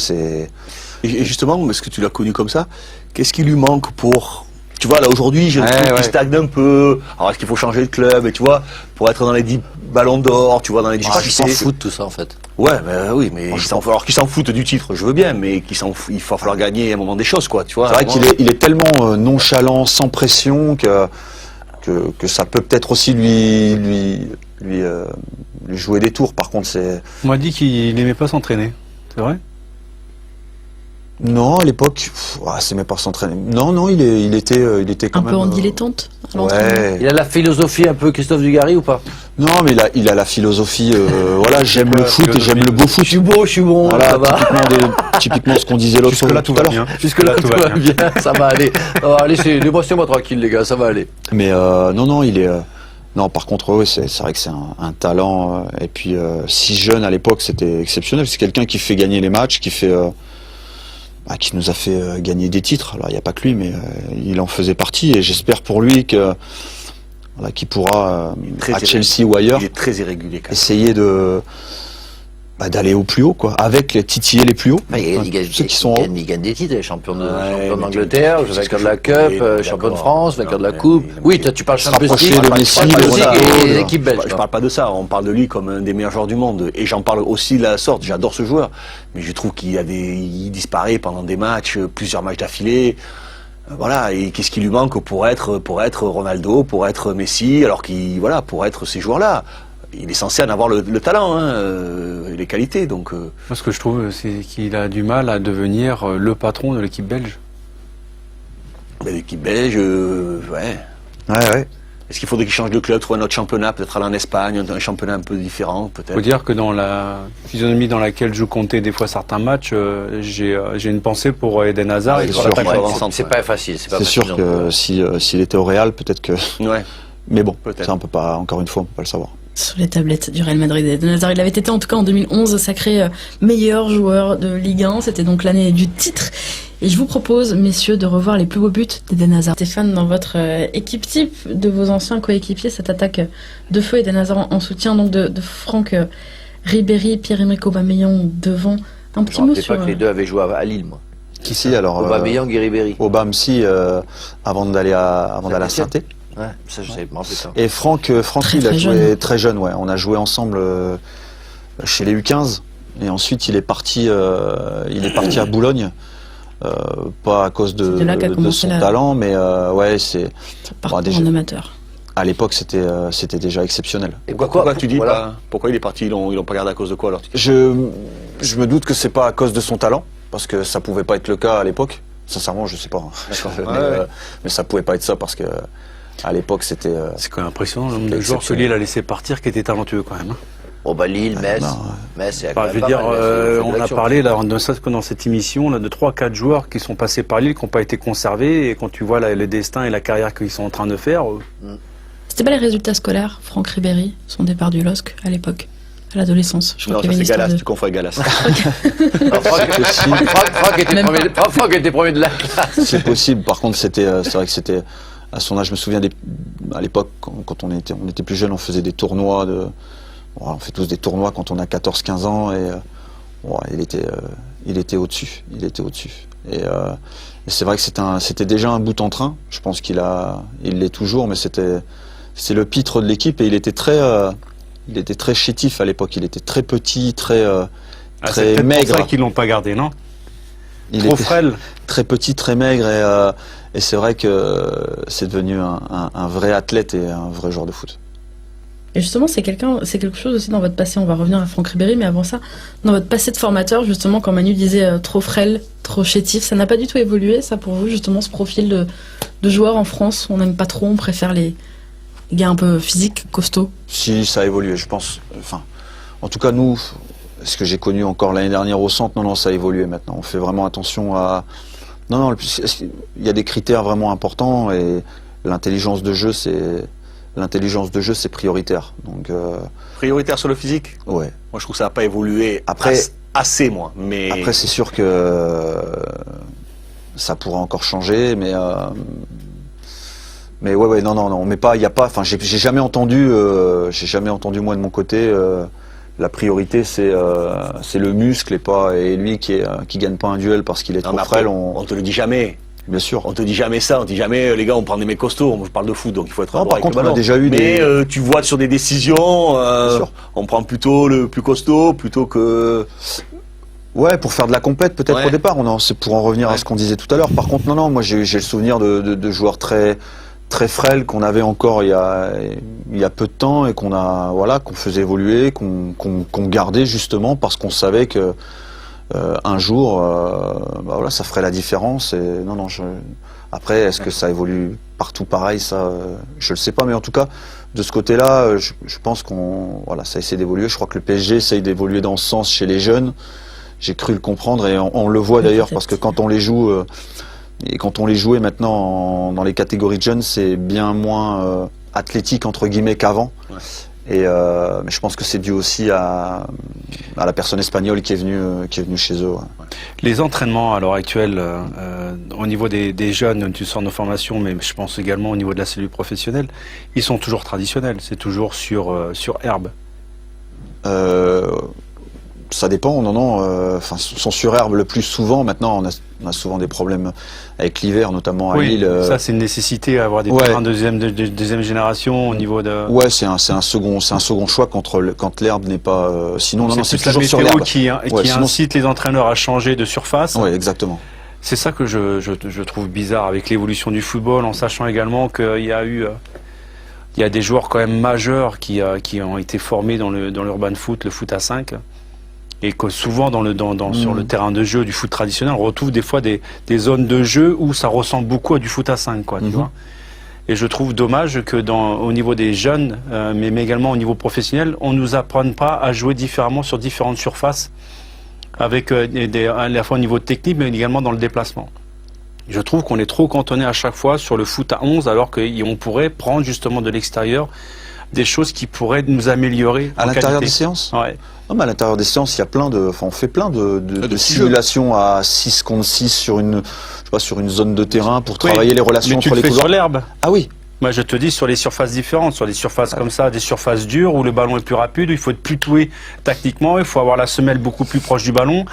Et justement, est-ce que tu l'as connu comme ça? Qu'est-ce qui lui manque pour... Tu vois, là, aujourd'hui, je trouve qu'il stagne un peu. Alors, est-ce qu'il faut changer de club, et tu vois, pour être dans les 10 ballons d'or, tu vois, dans les 10 Je s'en fout de tout ça, en fait. Ouais, oui, mais alors qu'ils s'en foutent du titre, je veux bien, mais il va falloir gagner à un moment des choses, quoi, tu vois. C'est vrai qu'il est tellement nonchalant, sans pression, que ça peut peut-être aussi lui jouer des tours. Par contre, On m'a dit qu'il n'aimait pas s'entraîner, c'est vrai? Non, à l'époque, c'est même pas s'entraîner. Non, il était quand même... Un peu en dilettante à l'entraînement. Ouais. Il a la philosophie un peu Christophe Dugarry ou pas? Non, mais il a la philosophie, voilà, j'aime le foot et j'aime le beau foot. Je suis bon, Voilà, ça va. typiquement ce qu'on disait l'autre fois. Jusque-là, tout va bien. Jusque-là, tout va bien, ça va aller. Allez, laissez-moi tranquille, les gars, ça va aller. Mais non, il est... Non, par contre, oui, c'est vrai que c'est un talent. Et puis, si jeune à l'époque, c'était exceptionnel. C'est quelqu'un qui fait gagner les matchs, qui nous a fait gagner des titres. Alors, il n'y a pas que lui, mais il en faisait partie. Et j'espère pour lui qu'il pourra, à Chelsea ou ailleurs, il est très irrégulier, quand même. essayer d'aller au plus haut, quoi, avec les titiller les plus hauts. Il gagne des titres, champion d'Angleterre, vainqueur de la Cup, champion de France, vainqueur de la Coupe. Oui, toi tu parles Champions League, et les équipes belges. Je parle pas de ça, on parle de lui comme un des meilleurs joueurs du monde. Et j'en parle aussi de la sorte, j'adore ce joueur. Mais je trouve il disparaît pendant des matchs, plusieurs matchs d'affilée. Voilà, et qu'est-ce qui lui manque pour être Ronaldo, pour être Messi, pour être ces joueurs-là. Il est censé en avoir le talent, et les qualités, donc... Moi, ce que je trouve, c'est qu'il a du mal à devenir le patron de l'équipe belge. L'équipe belge, ouais. Est-ce qu'il faudrait qu'il change de club, trouver un autre championnat, peut-être aller en Espagne, un championnat un peu différent, peut-être? Il faut dire que dans la physionomie dans laquelle je comptais des fois certains matchs, j'ai une pensée pour Eden Hazard. C'est pas facile. C'est sûr que s'il était au Real, peut-être que... Ouais. Mais bon, ça, on peut pas, encore une fois, on peut pas le savoir. Sur les tablettes du Real Madrid, Eden Hazard, il avait été en tout cas en 2011 sacré meilleur joueur de Ligue 1. C'était donc l'année du titre. Et je vous propose, messieurs, de revoir les plus beaux buts d'Eden Hazard. Stéphane, dans votre équipe type de vos anciens coéquipiers, cette attaque de feu, Eden Hazard en soutien donc de Franck Ribéry, Pierre-Emerick Aubameyang devant. Un petit mot sur... Je ne rappelais pas que les deux avaient joué à Lille, moi. Qui si alors Aubameyang et Ribéry. Aubame si avant d'aller à Saint-Étienne. Ouais, ça je sais pas. Et Franck il a joué très jeune, ouais. On a joué ensemble chez les U15 et ensuite il est parti à Boulogne. Pas à cause de son talent, mais ouais, c'est déjà en amateur. À l'époque, c'était déjà exceptionnel. Et pourquoi tu dis pas, pourquoi il est parti, ils l'ont pas gardé à cause de quoi alors? Je me doute que c'est pas à cause de son talent, parce que ça pouvait pas être le cas à l'époque. Sincèrement, je sais pas. Mais ça pouvait pas être ça parce que à l'époque, c'était. C'est quand même impressionnant le nombre de joueurs que Lille a laissé partir qui étaient talentueux quand même. Oh bah Lille, Metz, c'est je veux dire, on a parlé là, dans cette émission là, de 3-4 joueurs qui sont passés par Lille, qui n'ont pas été conservés, et quand tu vois le destin et la carrière qu'ils sont en train de faire... C'était pas les résultats scolaires, Franck Ribéry, son départ du LOSC à l'époque, à l'adolescence. Non, ça c'est Galas, tu confonds avec Galas. Franck était premier de la classe. C'est possible, par contre c'est vrai que c'était... À son âge, je me souviens, à l'époque, quand on était plus jeune, on faisait des tournois on fait tous des tournois quand on a 14-15 ans et il était au-dessus. Et c'est vrai que c'était déjà un bout en train. Je pense il l'est toujours, mais c'est le pitre de l'équipe et il était très chétif à l'époque. Il était très petit, très maigre. C'est pour ça qu'ils l'ont pas gardé, non? Trop frêle. Très petit, très maigre et c'est vrai que c'est devenu un vrai athlète et un vrai joueur de foot. Et justement, c'est quelque chose aussi dans votre passé, on va revenir à Franck Ribéry, mais avant ça, dans votre passé de formateur, justement, quand Manu disait trop frêle, trop chétif, ça n'a pas du tout évolué, ça, pour vous, justement, ce profil de joueur en France? On n'aime pas trop, on préfère les gars un peu physiques, costauds? Si, ça a évolué, je pense. Enfin, en tout cas, nous, ce que j'ai connu encore l'année dernière au centre, non, ça a évolué maintenant. On fait vraiment attention à... Non, il y a des critères vraiment importants et l'intelligence de jeu, c'est prioritaire. Donc, prioritaire sur le physique? Ouais. Moi, je trouve que ça n'a pas évolué assez, moi. Mais... Après, c'est sûr que ça pourra encore changer, mais ouais, non, mais pas, il y a pas. Enfin, j'ai jamais entendu, moi de mon côté, la priorité c'est le muscle et lui qui gagne pas un duel parce qu'il est trop frêle. On te le dit jamais. Bien sûr. On te dit jamais ça, on te dit jamais les gars on prend des mecs costauds, je parle de foot donc il faut être par contre on a déjà eu tu vois sur des décisions, on prend plutôt le plus costaud plutôt que... Ouais, pour faire de la compète peut-être au départ, c'est pour en revenir à ce qu'on disait tout à l'heure. Par contre non, moi j'ai le souvenir de joueurs très frêles qu'on avait encore il y a peu de temps et qu'on faisait évoluer, qu'on gardait justement parce qu'on savait que un jour, ça ferait la différence. Et après, est-ce que ça évolue partout pareil? Ça, je le sais pas. Mais en tout cas, de ce côté-là, je pense ça essaie d'évoluer. Je crois que le PSG essaye d'évoluer dans ce sens chez les jeunes. J'ai cru le comprendre et on le voit d'ailleurs parce que quand on les joue et quand on les jouait maintenant dans les catégories de jeunes, c'est bien moins athlétique entre guillemets qu'avant. Ouais. Mais je pense que c'est dû aussi à la personne espagnole qui est venue chez eux. Ouais. Les entraînements à l'heure actuelle, au niveau des jeunes, tu sors de formation, mais je pense également au niveau de la cellule professionnelle, ils sont toujours traditionnels, c'est toujours sur herbe. Ça dépend, sont sur herbe le plus souvent. Maintenant, on a souvent des problèmes avec l'hiver, notamment à Lille. Ça, c'est une nécessité à avoir des terrains deuxième génération au niveau de... Ouais, c'est un second choix quand l'herbe n'est pas... sinon, c'est toujours sur l'herbe. Qui incite les entraîneurs à changer de surface. Oui, exactement. C'est ça que je trouve bizarre avec l'évolution du football, en sachant également qu'il y a eu... Il y a des joueurs quand même majeurs qui ont été formés dans l'urban foot, le foot à 5. Et que souvent sur le terrain de jeu du foot traditionnel, on retrouve des fois des zones de jeu où ça ressemble beaucoup à du foot à 5, tu vois. Et je trouve dommage que au niveau des jeunes, mais également au niveau professionnel, on nous apprenne pas à jouer différemment sur différentes surfaces, avec à la fois au niveau technique, mais également dans le déplacement. Je trouve qu'on est trop cantonné à chaque fois sur le foot à 11, alors qu'on pourrait prendre justement de l'extérieur des choses qui pourraient nous améliorer à l'intérieur des séances. Ouais. Non, mais à l'intérieur des séances, il y a on fait plein de simulations à 6 contre 6 sur une zone de terrain pour travailler les relations entre les couloirs. Sur l'herbe. Ah oui. Moi, je te dis sur les surfaces différentes, sur des surfaces comme ça, des surfaces dures où le ballon est plus rapide, où il faut être plus doué tactiquement, il faut avoir la semelle beaucoup plus proche du ballon.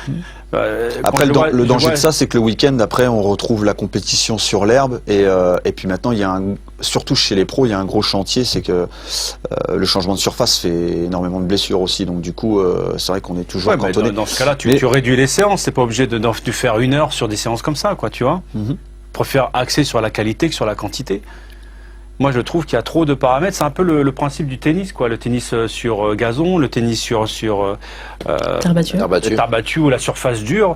Après, le danger de ça, c'est que le week-end, après, on retrouve la compétition sur l'herbe. Et puis maintenant, surtout chez les pros, il y a un gros chantier, c'est que le changement de surface fait énormément de blessures aussi. Donc du coup, c'est vrai qu'on est toujours cantonné. Dans ce cas-là, tu réduis les séances. C'est pas obligé de faire 1 heure sur des séances comme ça, quoi, tu vois. Préfère axer sur la qualité que sur la quantité. Moi, je trouve qu'il y a trop de paramètres. C'est un peu le principe du tennis, quoi. Le tennis sur gazon, le tennis sur terre battue ou la surface dure.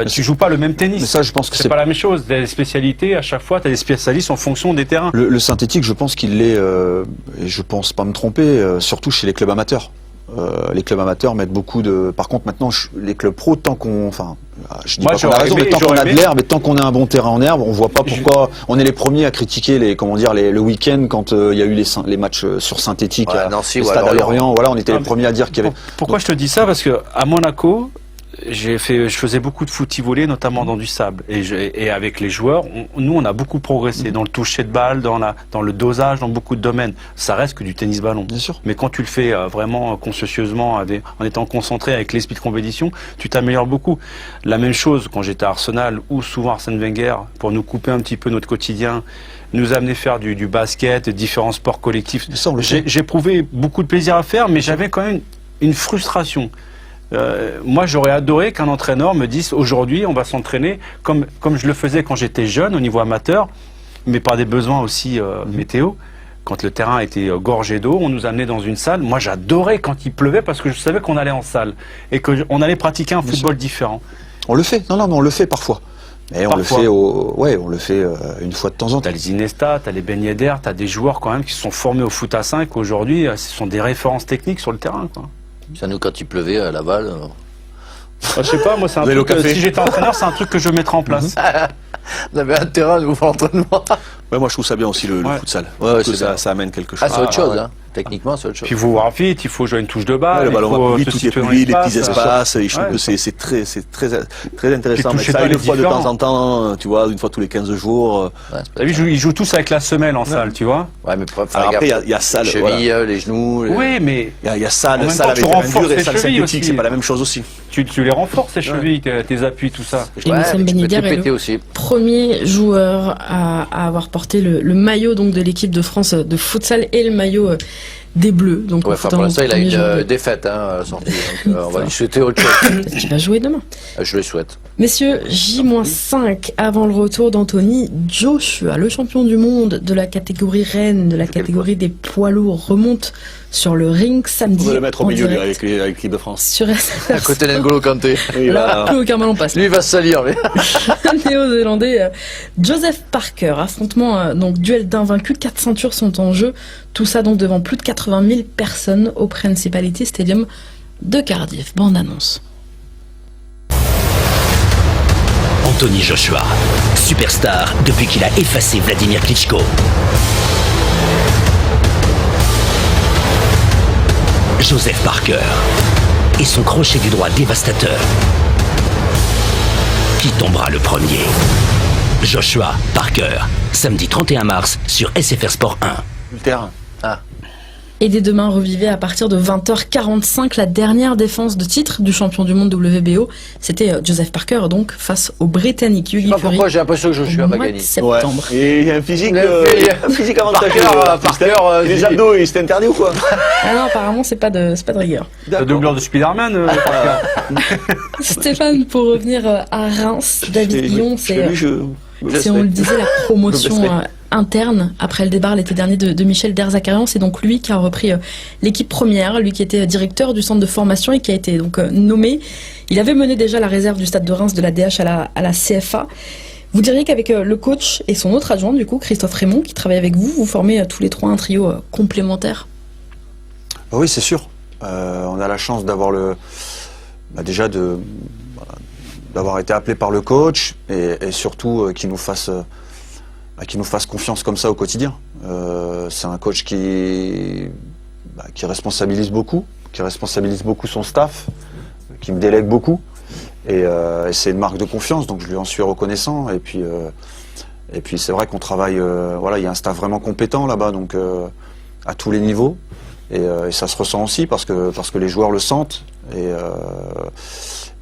Tu joues pas le même tennis. Mais ça, je pense que c'est pas la même chose. Des spécialités, à chaque fois, tu as des spécialistes en fonction des terrains. Le synthétique, je pense qu'il l'est, et je pense pas me tromper, surtout chez les clubs amateurs. Les clubs amateurs mettent beaucoup de... Par contre, maintenant, les clubs pros, tant qu'on... Enfin, je dis pas qu'on a raison, mais tant qu'on a de l'herbe et tant qu'on a un bon terrain en herbe, on voit pas pourquoi... On est les premiers à critiquer le week-end quand il y a eu les matchs sur synthétique à Nancy, Stade à Lorient. Voilà, on était les premiers à dire qu'il y avait... Pourquoi je te dis ça? Parce que à Monaco, je faisais beaucoup de foot-volley, notamment dans du sable. Et avec les joueurs, nous, on a beaucoup progressé dans le toucher de balle, dans le dosage, dans beaucoup de domaines. Ça reste que du tennis-ballon. Bien sûr. Mais quand tu le fais vraiment consciencieusement, en étant concentré avec l'esprit de compétition, tu t'améliores beaucoup. La même chose quand j'étais à Arsenal, où souvent Arsène Wenger, pour nous couper un petit peu notre quotidien, nous amener faire du basket, différents sports collectifs. J'ai éprouvé beaucoup de plaisir à faire, mais j'avais quand même une frustration. Moi, j'aurais adoré qu'un entraîneur me dise aujourd'hui, on va s'entraîner comme je le faisais quand j'étais jeune au niveau amateur, mais par des besoins aussi météo. Quand le terrain était gorgé d'eau, on nous amenait dans une salle. Moi, j'adorais quand il pleuvait parce que je savais qu'on allait en salle et qu'on allait pratiquer un football différent. On le fait. Non, mais on le fait parfois. Mais on le fait, on le fait une fois de temps en temps. T'as les Iniesta, t'as les Ben Yedder, t'as des joueurs quand même qui se sont formés au foot à 5 aujourd'hui. Ce sont des références techniques sur le terrain, quoi. Ça, nous, quand il pleuvait à Laval. Je sais pas, moi, c'est un truc. Si j'étais entraîneur, c'est un truc que je mettrais en place. Vous avez intérêt à nous faire l'entraînement. Ouais, moi, je trouve ça bien aussi le futsal. Ouais, ça amène quelque chose. Ah, c'est autre chose, hein. Techniquement, c'est autre chose. Puis il faut voir vite, il faut jouer une touche de balle. Le ballon va plus vite, tout est plus vite, les petits espaces. Je trouve que c'est très intéressant. Mais ça, une fois de temps en temps, tu vois, une fois tous les 15 jours. T'as vu, ils jouent tous avec la semelle en salle, tu vois. Ouais, mais après, il y a salle. Les chevilles, les genoux. Oui, mais. Il y a salle avec terrain dur et salle synthétique, c'est pas la même chose aussi. Tu les renforces, tes chevilles, tes appuis, tout ça. Et Wissam Ben Yedder est le premier joueur à avoir porté le maillot donc de l'équipe de France de futsal et le maillot des Bleus. Donc pour l'instant, il a une défaite à la sortie. Donc, on va lui souhaiter autre chose. Tu vas jouer demain. Je le souhaite. Messieurs, J-5 avant le retour d'Anthony Joshua, le champion du monde de la catégorie reine, de la catégorie des poids lourds, remonte sur le ring samedi. On va le mettre au milieu avec l'équipe de France. Sur SFR. À côté d'N'Golo Kanté. Là, plus aucun ballon passe. Lui, il va se salir. Néo-zélandais Joseph Parker, affrontement, donc duel d'invaincus, 4 ceintures sont en jeu. Tout ça donc devant plus de 80 000 personnes au Principality Stadium de Cardiff. Bande annonce. Anthony Joshua, superstar depuis qu'il a effacé Vladimir Klitschko. Joseph Parker et son crochet du droit dévastateur. Qui tombera le premier? Joshua Parker, samedi 31 mars sur SFR Sport 1. Le terrain. Et dès demain, revivez à partir de 20h45 la dernière défense de titre du champion du monde WBO. C'était Joseph Parker, donc, face au Britannique Ugi Fury. Pourquoi j'ai l'impression que Joshua va gagner. Septembre. Ouais. Et il y a un physique avantageux. Parker, les abdos, il s'était interdit ou quoi? Ah non, apparemment, c'est pas de rigueur. Le doubleur de Spider-Man, Stéphane, pour revenir à Reims, David Guillon, c'est, on le disait, la promotion interne après le départ l'été dernier de Michel Derzakarian. C'est donc lui qui a repris l'équipe première, lui qui était directeur du centre de formation et qui a été donc nommé. Il avait mené déjà la réserve du stade de Reims de la DH à la CFA. Vous diriez qu'avec le coach et son autre adjoint, du coup, Christophe Raymond, qui travaille avec vous, vous formez tous les trois un trio complémentaire? Oui, c'est sûr. On a la chance d'avoir déjà d'avoir été appelé par le coach et surtout qu'il nous fasse confiance comme ça au quotidien. C'est un coach qui responsabilise beaucoup son staff, qui me délègue beaucoup. Et c'est une marque de confiance, donc je lui en suis reconnaissant. Et puis c'est vrai qu'on travaille, il y a un staff vraiment compétent là-bas, donc à tous les niveaux. Et ça se ressent aussi parce que les joueurs le sentent.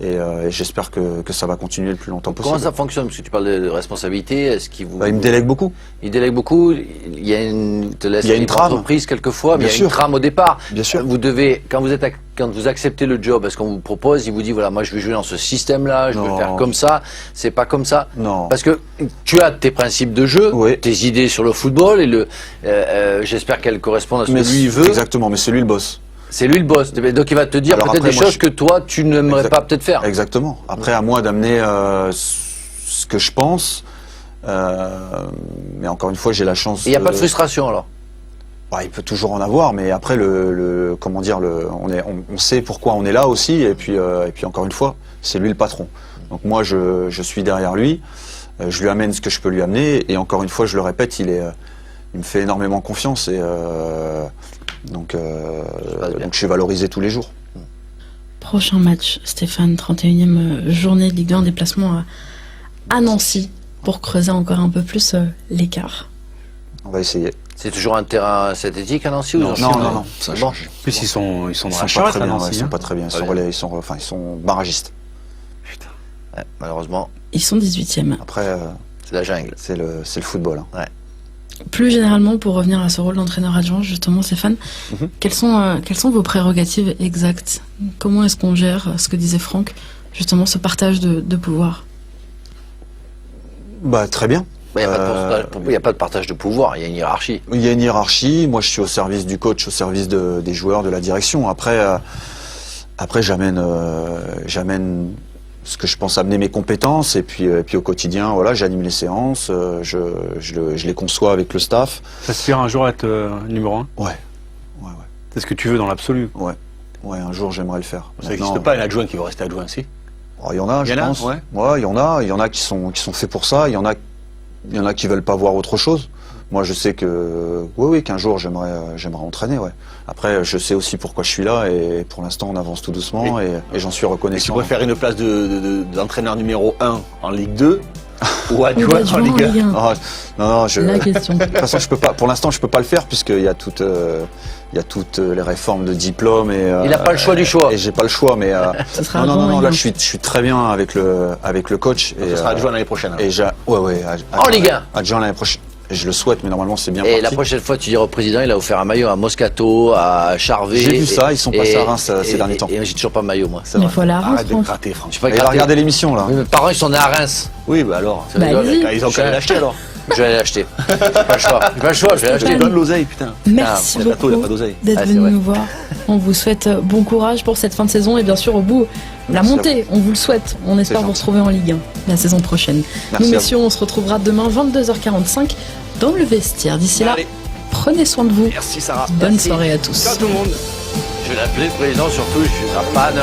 Et j'espère que ça va continuer le plus longtemps possible. Comment ça fonctionne? Parce que tu parles de responsabilité. Est-ce qu'il vous... Il me délègue beaucoup. Il délègue beaucoup. Il y a une, te laisse il y a une trame. Entreprise quelquefois, mais Bien il y a une sûr. trame au départ. Bien sûr. Vous devez, quand vous acceptez le job, est-ce qu'on vous propose, il vous dit voilà, moi je vais jouer dans ce système-là, je veux Non. faire comme ça. C'est pas comme ça. Non. Parce que tu as tes principes de jeu, Oui. tes idées sur le football et j'espère qu'elles correspondent à ce Mais que lui il veut. Exactement, mais c'est lui le boss. C'est lui le boss. Donc il va te dire Alors peut-être après, des moi, choses que toi tu n'aimerais pas peut-être faire. Exactement. Après, à moi d'amener ce que je pense. Mais encore une fois, j'ai la chance. Il n'y a pas de frustration alors. Bah, il peut toujours en avoir, mais après comment dire, on sait pourquoi on est là aussi, et puis encore une fois, c'est lui le patron. Donc moi, je suis derrière lui, je lui amène ce que je peux lui amener, et encore une fois, je le répète, il me fait énormément confiance, et donc je suis valorisé tous les jours. Prochain match, Stéphane, 31e journée de Ligue 1, déplacement à Nancy pour creuser encore un peu plus l'écart. On va essayer. C'est toujours un terrain synthétique à Nancy ou Non, non, ça bon. change. En plus, ils sont dans la Ils charrette sont pas très à bien, Nancy, ils sont hein. pas très bien. Ils sont barragistes. Ouais, malheureusement, Ils sont 18e. Après, c'est la jungle. c'est le football. Hein. Ouais. Plus généralement, pour revenir à ce rôle d'entraîneur adjoint, justement, Stéphane, quelles sont vos prérogatives exactes? Comment est-ce qu'on gère, ce que disait Franck, justement, ce partage de pouvoir? Bah, très bien. Il n'y a pas de partage de pouvoir, il y a une hiérarchie. Il y a une hiérarchie. Moi, je suis au service du coach, au service des joueurs, de la direction. Après, j'amène ce que je pense amener mes compétences. Et puis au quotidien, voilà, j'anime les séances, je les conçois avec le staff. T'aspires un jour à être numéro 1? Ouais. C'est ce que tu veux dans l'absolu? Ouais, un jour, j'aimerais le faire. Ça n'existe pas un adjoint qui va rester adjoint, si? Il y en a, je pense. Ouais. Ouais, il y en a qui sont faits pour ça. Il y en a qui veulent pas voir autre chose. Moi, je sais que qu'un jour j'aimerais entraîner. Ouais. Après, je sais aussi pourquoi je suis là, et pour l'instant, on avance tout doucement, et j'en suis Et tu reconnaissant. préfères une place d'entraîneur numéro 1 en Ligue 2 ou adjoint en Ligue 1? Non, La question. De toute façon, je peux pas. Pour l'instant, je peux pas le faire puisqu'il y a toutes les réformes de diplôme, et Il n'a pas le choix du choix. Et j'ai pas le choix, mais Ce sera non, là, je suis très bien avec le coach. Tu seras adjoint l'année prochaine. Et En Ligue 1. Adjoint l'année prochaine. Et je le souhaite, mais normalement c'est bien Et parti. la prochaine fois, tu diras au président, il a offert un maillot à Moscato, à Charvet. J'ai vu ça, ils sont passés à Reims ces derniers temps. Et j'ai toujours pas de maillot, moi. Mais il faut aller à Reims, Arrête de Franck. gratter, Franck. Je suis pas Il va gratté. regarder l'émission là. Oui, mes parents, ils sont nés à Reims. Oui, bah alors. Bah, allez-y. Ils ont qu'à aller l'acheter alors. Je vais aller l'acheter. J'ai pas le choix. J'ai pas le choix, je vais l'acheter. Donne l'oseille, putain. Merci le gâteau, il a beaucoup pas d'oseille. d'être Ah, c'est venu vrai. nous voir. On vous souhaite bon courage pour cette fin de saison, et bien sûr au bout, la Merci montée, on vous le souhaite. On espère C'est vous gentil. retrouver en Ligue 1 la saison prochaine. Merci Nous à messieurs, on se retrouvera demain 22h45 dans le vestiaire. D'ici là, Allez. prenez soin de vous. Merci Sarah. Bonne Merci. soirée à tous. Ciao tout le monde. Je vais l'appeler le président, surtout, je suis à panne.